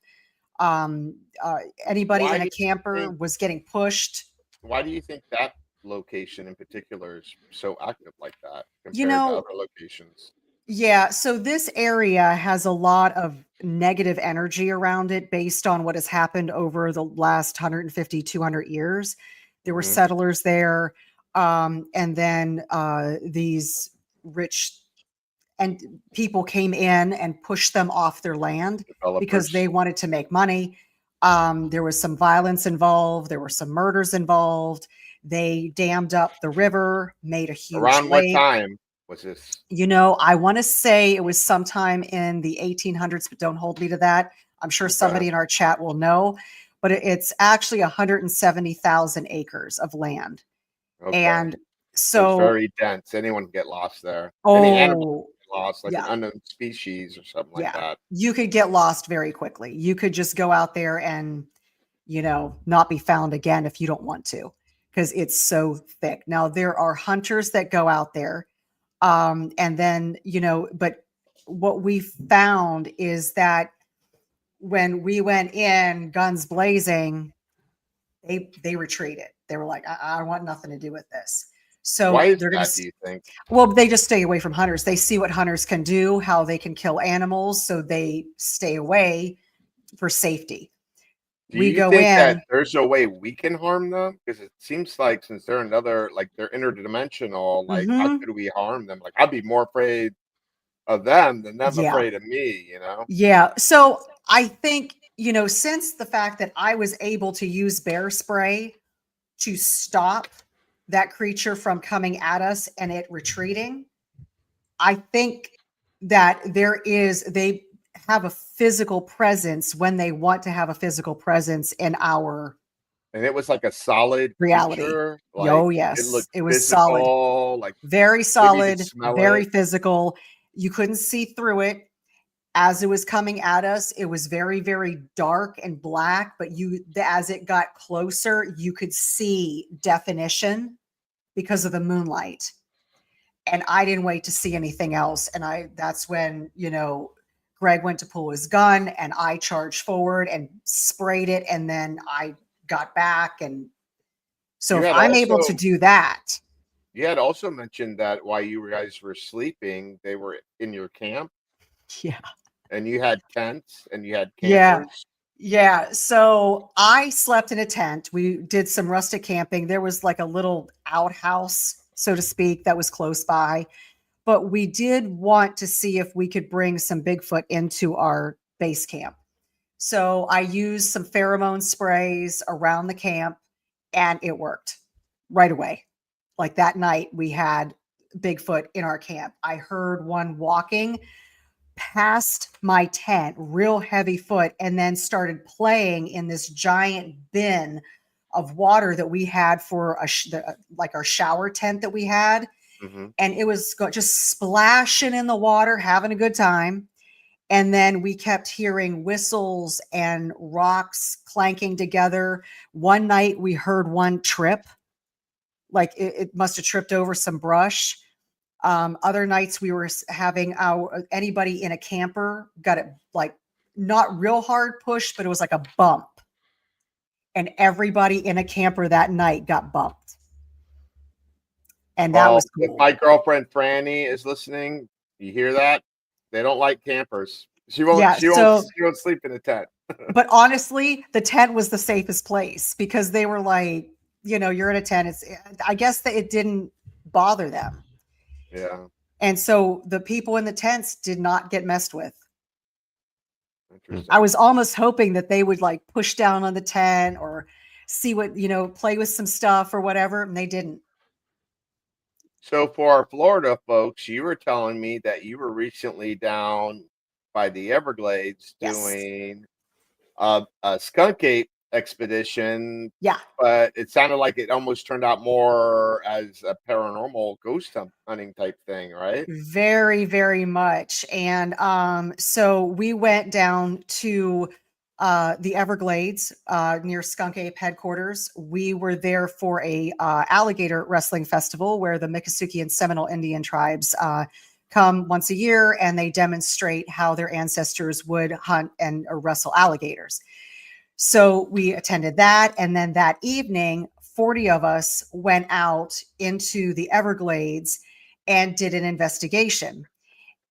Anybody in a camper was getting pushed. Why do you think that location in particular is so active like that compared to other locations? Yeah, so this area has a lot of negative energy around it based on what has happened over the last 150, 200 years. There were settlers there, and then these rich and people came in and pushed them off their land because they wanted to make money. There was some violence involved. There were some murders involved. They dammed up the river, made a huge Around lake. what time was this? I want to say it was sometime in the 1800s, but don't hold me to that. I'm sure somebody in our chat will know, but it's actually 170,000 acres of land. Okay. And So it's so, very dense. Anyone can get lost there. Any animal can get lost, like an yeah. unknown species or something like that. You could get lost very quickly. You could just go out there and, not be found again if you don't want to, because it's so thick. Now, there are hunters that go out there. And then, but what we found is that when we went in guns blazing, they retreated. They were like, I want nothing to do with this. So why is they're that, going do you think? Well, they just stay away from hunters. They see what hunters can do, how they can kill animals. So they stay away for safety. Do We you go think in. that there's no way we can harm them? Because it seems like since they're they're interdimensional, like how could we harm them? Like I'd be more afraid of them than them afraid of me, Yeah. So I think, since the fact that I was able to use bear spray to stop that creature from coming at us and it retreating, I think that they have a physical presence when they want to have a physical presence in our And it was like a solid reality. creature. Oh, yes. It was physical, solid. like very solid, smell very it. physical. You couldn't see through it. As it was coming at us, it was very, very dark and black, but as it got closer, you could see definition because of the moonlight. And I didn't wait to see anything else. And that's when, Greg went to pull his gun and I charged forward and sprayed it. And then I got back. And so if I'm able to do that. You had also mentioned that while you guys were sleeping, they were in your camp. Yeah. And you had tents and you had campers. Yeah. So I slept in a tent. We did some rustic camping. There was like a little outhouse, so to speak, that was close by. but we did want to see if we could bring some Bigfoot into our base camp. So I used some pheromone sprays around the camp, and it worked right away. Like that night, we had Bigfoot in our camp. I heard one walking past my tent, real heavy foot, and then started playing in this giant bin of water that we had for like our shower tent that we had. Mm-hmm. And it was just splashing in the water, having a good time. And then we kept hearing whistles and rocks clanking together. One night we heard one trip, like it must have tripped over some brush. Other nights we were having anybody in a camper got it like not real hard push, but it was like a bump. And everybody in a camper that night got bumped. And that was cool. If my girlfriend Franny is listening, you hear that? They don't like campers. She won't sleep in a tent. But honestly, the tent was the safest place because they were like, you're in a tent. I guess that it didn't bother them. Yeah. And so the people in the tents did not get messed with. Interesting. I was almost hoping that they would like push down on the tent or see what, play with some stuff or whatever. And they didn't. So for our Florida folks, you were telling me that you were recently down by the Everglades doing a skunk ape expedition. Yeah. But it sounded like it almost turned out more as a paranormal ghost hunting type thing, right? Very, very much. And so we went down to the Everglades near Skunk Ape headquarters. We were there for a alligator wrestling festival where the Miccosukee and Seminole Indian tribes come once a year, and they demonstrate how their ancestors would hunt and wrestle alligators. So we attended that. And then that evening, 40 of us went out into the Everglades and did an investigation.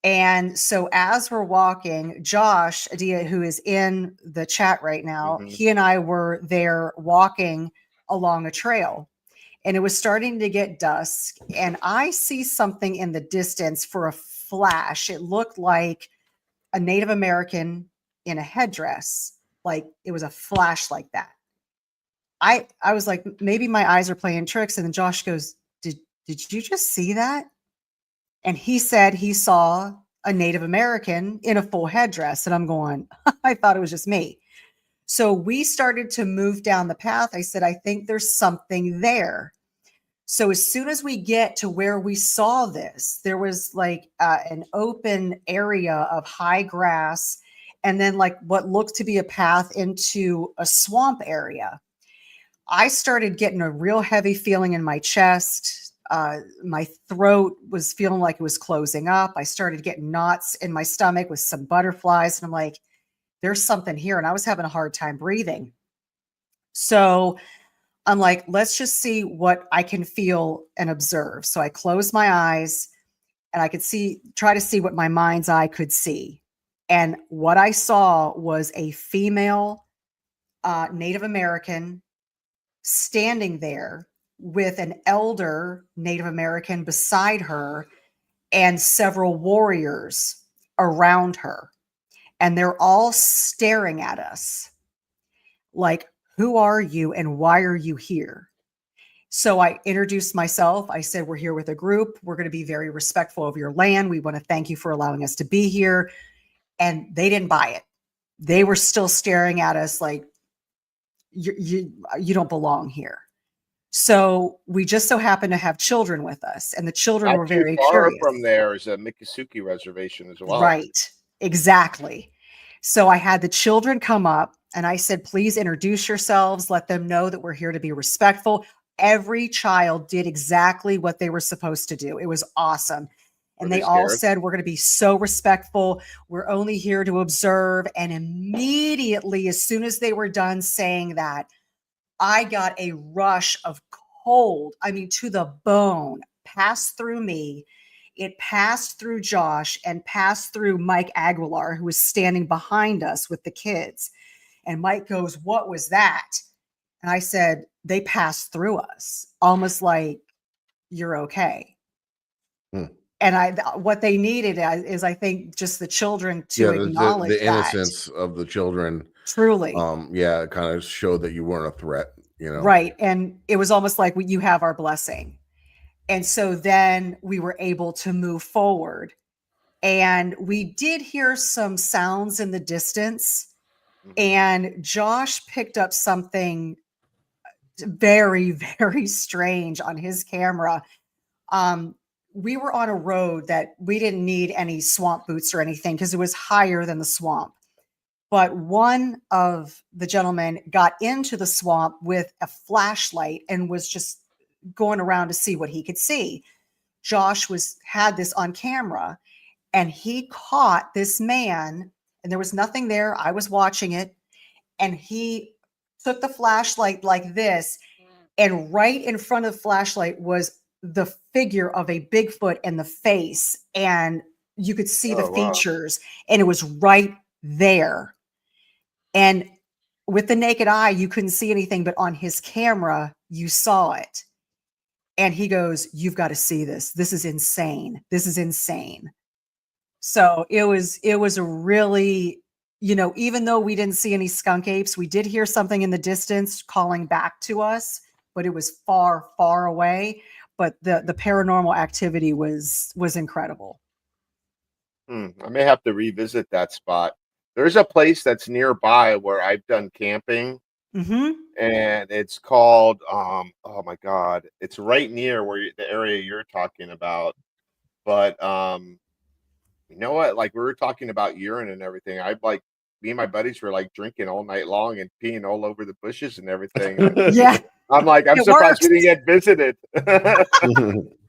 And so as we're walking, Josh Adia, who is in the chat right now, he and I were there walking along a trail, and it was starting to get dusk. And I see something in the distance for a flash. It looked like a Native American in a headdress. Like it was a flash like that. I was like, maybe my eyes are playing tricks. And then Josh goes, did you just see that? And he said he saw a Native American in a full headdress. And I'm going, I thought it was just me. So we started to move down the path. I said, I think there's something there. So as soon as we get to where we saw this, there was like an open area of high grass, and then like what looked to be a path into a swamp area. I started getting a real heavy feeling in my chest. My throat was feeling like it was closing up. I started getting knots in my stomach with some butterflies. And I'm like, there's something here. And I was having a hard time breathing. So I'm like, let's just see what I can feel and observe. So I closed my eyes and I could try to see what my mind's eye could see. And what I saw was a female Native American standing there with an elder Native American beside her and several warriors around her. And they're all staring at us like, who are you and why are you here? So I introduced myself. I said, we're here with a group. We're going to be very respectful of your land. We want to thank you for allowing us to be here. And they didn't buy it. They were still staring at us like, you don't belong here. So we just so happened to have children with us, and the children were very curious. From there is a Miccosukee reservation as well. Right, exactly. So I had the children come up, and I said, please introduce yourselves. Let them know that we're here to be respectful. Every child did exactly what they were supposed to do. It was awesome. And they all said, we're going to be so respectful. We're only here to observe. And immediately, as soon as they were done saying that, I got a rush of cold, to the bone, passed through me. It passed through Josh and passed through Mike Aguilar, who was standing behind us with the kids. And Mike goes, what was that? And I said, they passed through us, almost like, you're okay. And what they needed is, I think, just the children to acknowledge the that. innocence of the children. Truly. Yeah, it kind of showed that you weren't a threat, you know? Right. And it was almost like, you have our blessing. And so then we were able to move forward. And we did hear some sounds in the distance. And Josh picked up something very, very strange on his camera. We were on a road that we didn't need any swamp boots or anything because it was higher than the swamp. But one of the gentlemen got into the swamp with a flashlight and was just going around to see what he could see. Josh had this on camera, and he caught this man, and there was nothing there. I was watching it, and he took the flashlight like this, and right in front of the flashlight was the figure of a Bigfoot in the face, and you could see the features, and it was right there. And with the naked eye, you couldn't see anything, but on his camera, you saw it. And he goes, "You've got to see this. This is insane. This is insane." So it was a really, even though we didn't see any skunk apes, we did hear something in the distance calling back to us, but it was far, far away. But the paranormal activity was incredible. I may have to revisit that spot. There's a place that's nearby where I've done camping, and it's called oh my God, it's right near the area you're talking about. But you know what? Like, we were talking about urine and everything. Me and my buddies were like drinking all night long and peeing all over the bushes and everything. Yeah. I'm like, I'm surprised we didn't get visited.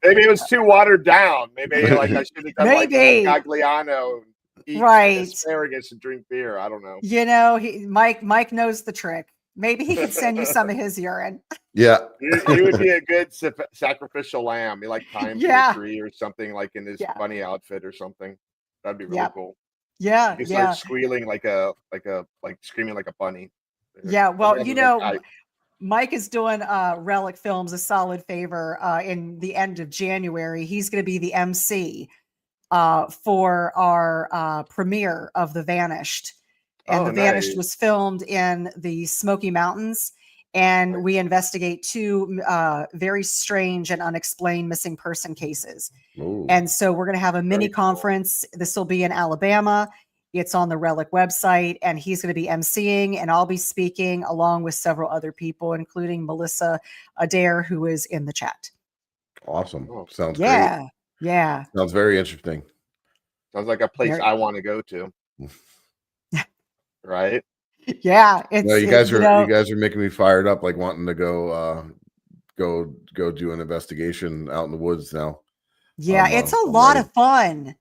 Maybe it was too watered down. Maybe like I should have done like Gagliano, eat asparagus and drink beer. I don't know. Mike knows the trick. Maybe he could send you some of his urine. Yeah. You would be a good sacrificial lamb. You like climbed a tree or something, like in his bunny outfit or something. That'd be really cool. Yeah. He's like squealing like screaming like a bunny. Yeah. Well, Mike is doing Relic Films a solid favor in the end of January. He's going to be the MC for our premiere of The Vanished. And The Vanished was filmed in the Smoky Mountains. And we investigate two very strange and unexplained missing person cases. Ooh. And so we're going to have a mini conference. This will be in Alabama. It's on the Relic website, and he's going to be emceeing, and I'll be speaking along with several other people, including Melissa Adair, who is in the chat. Awesome. Sounds great. Yeah. Sounds very interesting. Sounds like a place I want to go to. Right? Yeah. You guys are making me fired up, like wanting to go do an investigation out in the woods now. Yeah, it's a lot of fun.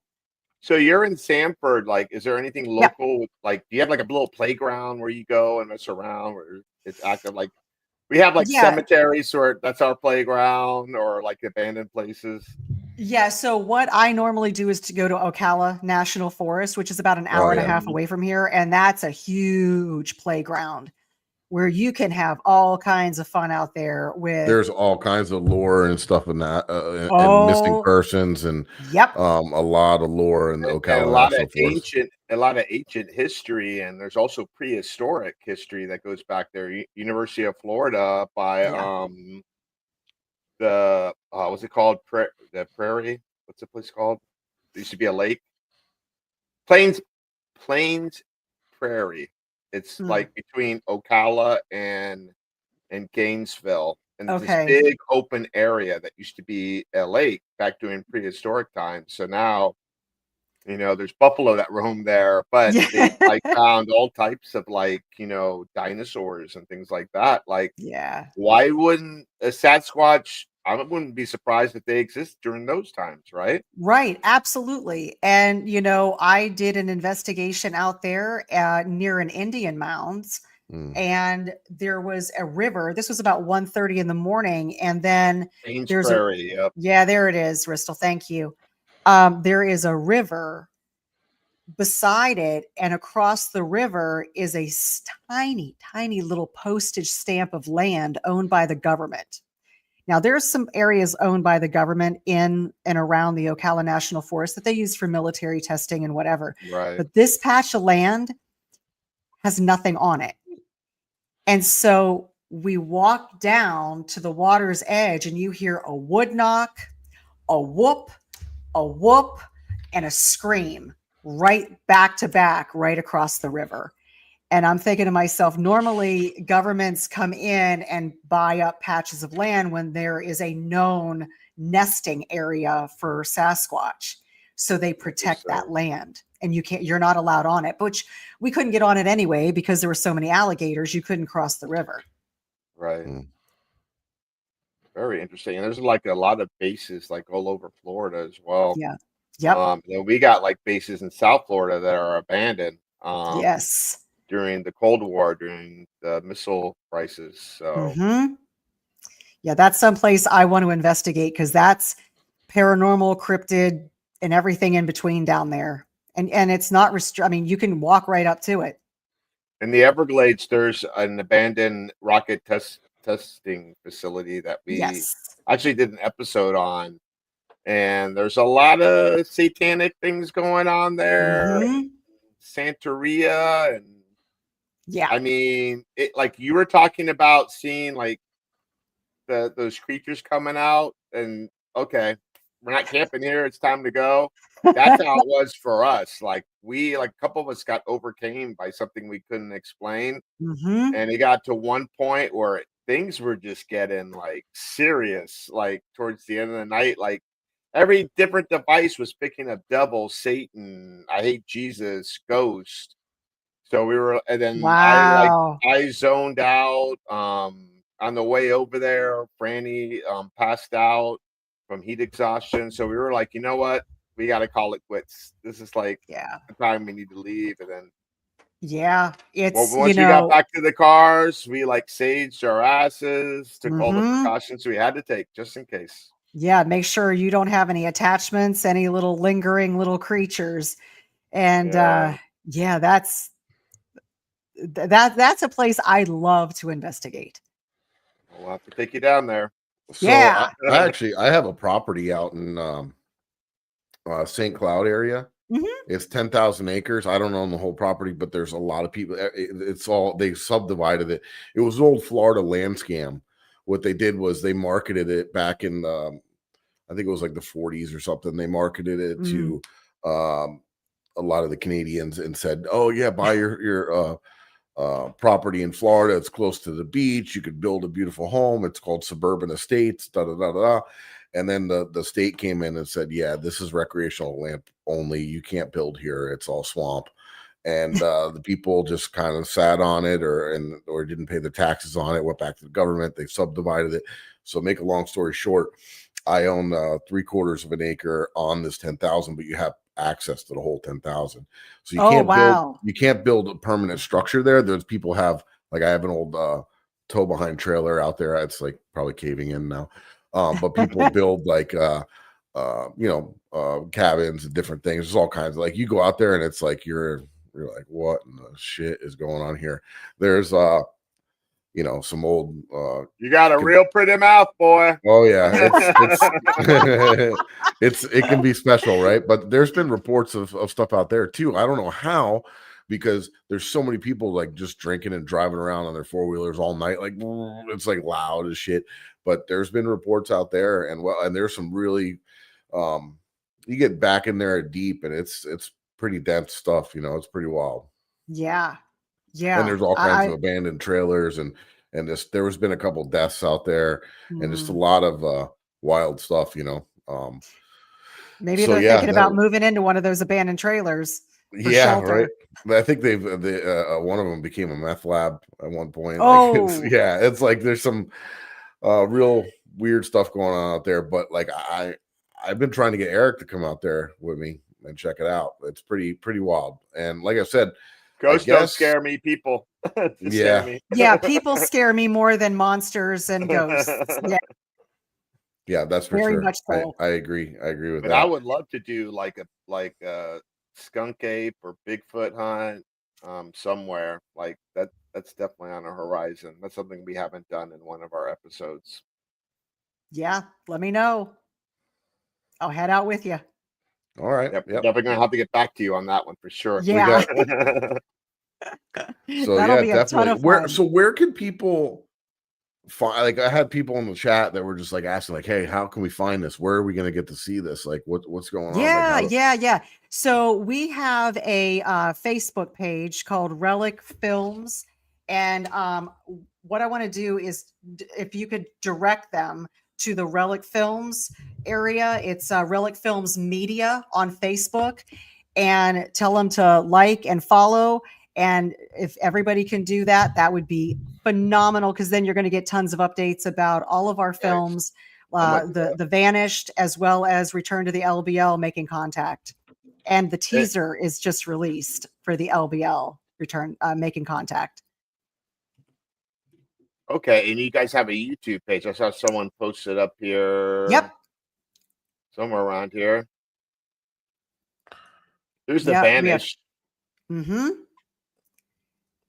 So you're in Sanford. Like, is there anything local? Yep. Like, do you have like a little playground where you go and mess around, where it's active? Like, we have like cemeteries, or that's our playground, or like abandoned places. Yeah. So what I normally do is to go to Ocala National Forest, which is about an hour and a half away from here, and that's a huge playground where you can have all kinds of fun out there. There's all kinds of lore and stuff in that, and missing persons, and a lot of lore in the Ocala. A lot of ancient history, and there's also prehistoric history that goes back there. University of Florida by the what's it called? The Prairie. What's the place called? There used to be a lake. Plains Prairie. It's like between Ocala and Gainesville, and it's this big open area that used to be a lake back during prehistoric times. So now, there's buffalo that roam there, but they like found all types of dinosaurs and things like that. Like, why wouldn't a Sasquatch? I wouldn't be surprised if they exist during those times, right? Right, absolutely. And I did an investigation out there near an Indian mounds, and there was a river. This was about 1:30 in the morning, and then there's Prairie. There it is, Ristel. Thank you. There is a river beside it, and across the river is a tiny, tiny little postage stamp of land owned by the government. Now, there's some areas owned by the government in and around the Ocala National Forest that they use for military testing and whatever. Right. But this patch of land has nothing on it. And so we walk down to the water's edge and you hear a wood knock, a whoop, and a scream right back to back right across the river. And I'm thinking to myself, normally governments come in and buy up patches of land when there is a known nesting area for Sasquatch. So they protect that land and you're not allowed on it, which we couldn't get on it anyway because there were so many alligators, you couldn't cross the river. Right. Very interesting. And there's like a lot of bases like all over Florida as well. Yeah. Yep. We got like bases in South Florida that are abandoned. Yes. During the Cold War, during the missile crisis. So yeah, that's someplace I want to investigate because that's paranormal, cryptid, and everything in between down there. And it's not I mean, you can walk right up to it. In the Everglades, there's an abandoned rocket testing facility that we actually did an episode on. And there's a lot of satanic things going on there. Santeria and I mean, it like you were talking about seeing like those creatures coming out and okay, we're not camping here, it's time to go. That's how it was for us. Like a couple of us got overcame by something we couldn't explain. And it got to one point where things were just getting like serious, like towards the end of the night, like every different device was picking up devil, Satan, I hate Jesus, ghost. So we were, and then I zoned out. On the way over there, Franny passed out from heat exhaustion. So we were like, you know what? We got to call it quits. This is like the time we need to leave. And then it's once we got back to the cars, we like saged our asses, took all the precautions we had to take just in case. Yeah, make sure you don't have any attachments, any little lingering little creatures. And that's a place I'd love to investigate. We'll have to take you down there. So I have a property out in St. Cloud area. It's 10,000 acres. I don't own the whole property, but there's a lot of people. It's all, they subdivided it. It was an old Florida land scam. What they did was they marketed it back in I think it was like the 40s or something. They marketed it to a lot of the Canadians and said, "Oh yeah, buy your property in Florida. It's close to the beach. You could build a beautiful home. It's called suburban estates." Da da da da. And then the state came in and said, "Yeah, this is recreational land only. You can't build here. It's all swamp." And the people just kind of sat on it or didn't pay the taxes on it. Went back to the government. They subdivided it. So make a long story short, I own 3/4 of an acre on this 10,000, but you have access to the whole 10,000. So you can't build a permanent structure there. There's people have, like, I have an old tow behind trailer out there. It's like probably caving in now. But people build like cabins and different things. There's all kinds of, like, you go out there and it's like you're like, what in the shit is going on here? There's some old you got a real pretty mouth, boy. Oh yeah, it can be special, right? But there's been reports of stuff out there too. I don't know how, because there's so many people like just drinking and driving around on their four-wheelers all night, like it's like loud as shit. But there's been reports out there, and there's some really you get back in there deep, and it's pretty dense stuff. It's pretty wild. Yeah. And there's all kinds of abandoned trailers and there has been a couple deaths out there and just a lot of wild stuff, Maybe they're thinking about moving into one of those abandoned trailers. Shelter. Right. But I think one of them became a meth lab at one point. Oh, it's like there's some real weird stuff going on out there. But like I've been trying to get Eric to come out there with me and check it out. It's pretty wild. And like I said, ghosts don't scare me. People. Scare me. Yeah, people scare me more than monsters and ghosts. Yeah, that's for very sure. Much so. I agree with that. I would love to do like a skunk ape or Bigfoot hunt somewhere like that. That's definitely on the horizon. That's something we haven't done in one of our episodes. Yeah, let me know. I'll head out with you. All right. Yep, Yep. definitely gonna have to get back to you on that one for sure. We Yeah, got so that'll yeah, be a ton definitely. of fun. Where can people find, like, I had people in the chat that were just like asking, like, hey, how can we find this? Where are we gonna get to see this? Like what's going on? Like Yeah, how yeah. So we have a Facebook page called Relic Films, and what I want to do is, if you could direct them to the Relic Films area, it's Relic Films Media on Facebook, and tell them to like and follow. And if everybody can do that, that would be phenomenal, because then you're going to get tons of updates about all of our films. The Vanished, as well as Return to the LBL, Making Contact, and the teaser is just released for the LBL Return, Making Contact. Okay, and you guys have a YouTube page. I saw someone posted up here. Yep. Somewhere around here. There's the Yeah, Vanished. The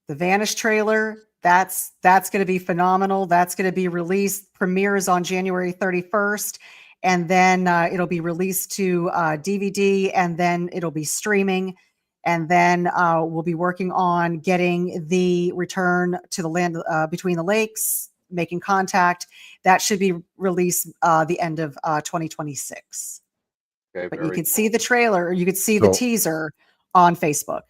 Vanished trailer. That's going to be phenomenal. That's going to be released. Premieres on January 31st. And then it'll be released to DVD, and then it'll be streaming. And then we'll be working on getting the Return to the Land Between the Lakes, Making Contact. That should be released the end of 2026. Okay, but you can see the trailer, or you could see the teaser on Facebook.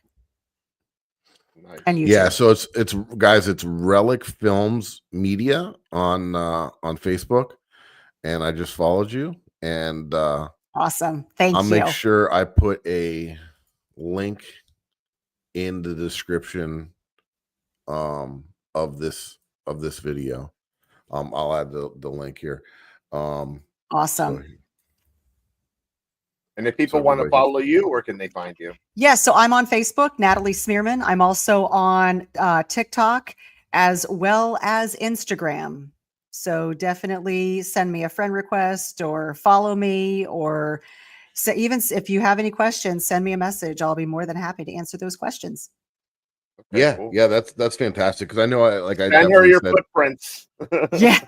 Nice. And YouTube. Yeah, so it's guys, it's Relic Films Media on Facebook, and I just followed you, and awesome. Thank I'll you. make sure I put a link in the description of this video. I'll add the link here. Awesome. So, and if people want to follow you, where can they find you? Yeah, so I'm on Facebook, Natalie Smearman. I'm also on TikTok as well as Instagram. So definitely send me a friend request or follow me, or even if you have any questions, send me a message. I'll be more than happy to answer those questions. Okay, yeah, cool. yeah, that's fantastic, because I know I send her your footprints. Yeah.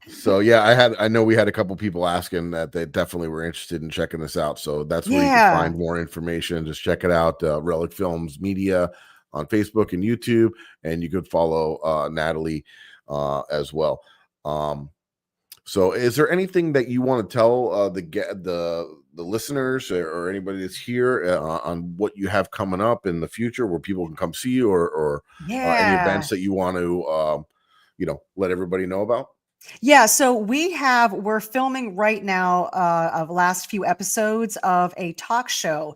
So yeah, I know we had a couple people asking that they definitely were interested in checking this out. So that's where you can find more information. Just check it out, Relic Films Media on Facebook and YouTube, and you could follow Natalie as well. So is there anything that you want to tell the listeners or anybody that's here on what you have coming up in the future, where people can come see you, or any events that you want to let everybody know about? Yeah, so we're filming right now of last few episodes of a talk show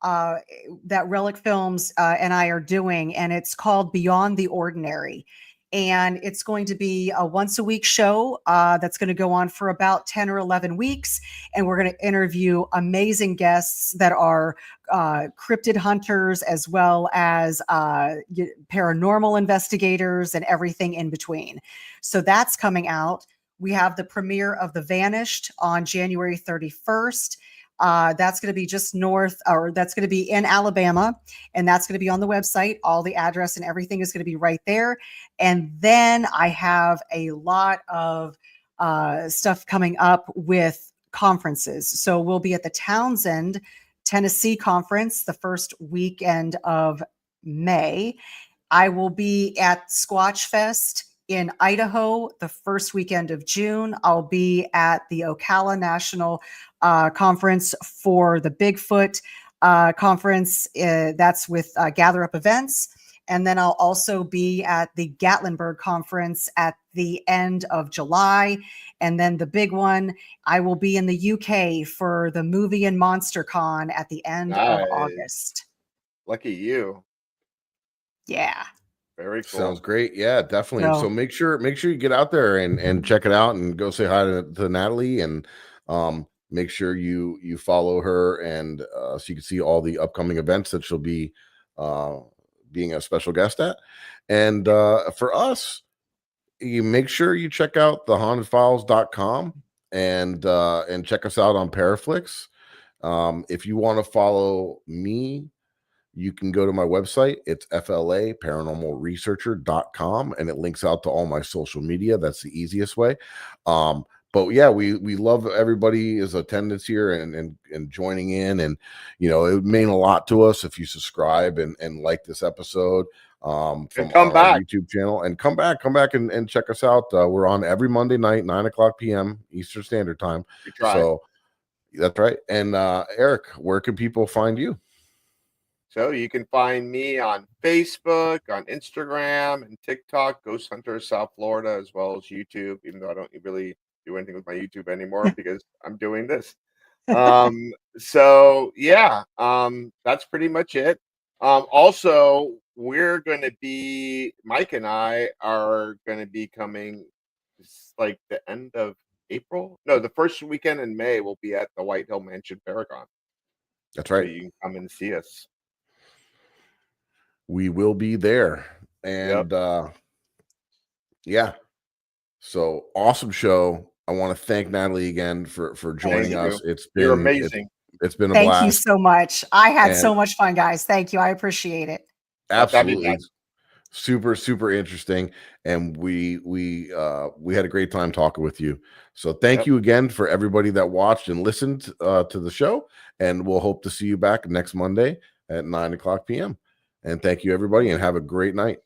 that Relic Films and I are doing, and it's called Beyond the Ordinary. And it's going to be a once-a-week show that's going to go on for about 10 or 11 weeks. And we're going to interview amazing guests that are cryptid hunters, as well as paranormal investigators and everything in between. So that's coming out. We have the premiere of The Vanished on January 31st. That's going to be just north, or that's going to be in Alabama, and that's going to be on the website. All the address and everything is going to be right there. And then I have a lot of stuff coming up with conferences. So we'll be at the Townsend, Tennessee conference the first weekend of May. I will be at Squatch Fest in Idaho the first weekend of June. I'll be at the Ocala National Conference for the Bigfoot conference. That's with Gather Up Events. And then I'll also be at the Gatlinburg conference at the end of July. And then the big one, I will be in the UK for the Movie and Monster Con at the end of August. Lucky you. Yeah. Very cool. Sounds great. Yeah, definitely. So make sure you get out there and check it out, and go say hi to Natalie, and make sure you follow her, and so you can see all the upcoming events that she'll be being a special guest at. And for us, you make sure you check out the hauntedfiles.com and check us out on ParaFlixx. If you want to follow me you can go to my website. It's FLA paranormalresearcher.com, and it links out to all my social media. That's the easiest way. But yeah, we love everybody's attendance here and joining in, and it would mean a lot to us if you subscribe and like this episode from come our back. YouTube channel, and come back and check us out. We're on every Monday night, 9:00 p.m. Eastern Standard Time. So that's right. And Eric, where can people find you? So you can find me on Facebook, on Instagram, and TikTok, Ghost Hunter South Florida, as well as YouTube, even though I don't really do anything with my YouTube anymore because I'm doing this. So yeah, that's pretty much it. Also, Mike and I are going to be coming like the end of April. No, the first weekend in May, we'll be at the White Hill Mansion Paragon. That's right. So you can come and see us. We will be there. And yeah. So awesome show. I want to thank Natalie again for joining us. You're amazing. It's been a Thank blast. you so much. I had so much fun, guys. Thank you. I appreciate it. Absolutely. Super, super interesting. And we had a great time talking with you. So thank you again for everybody that watched and listened to the show. And we'll hope to see you back next Monday at 9:00 p.m. And thank you, everybody, and have a great night.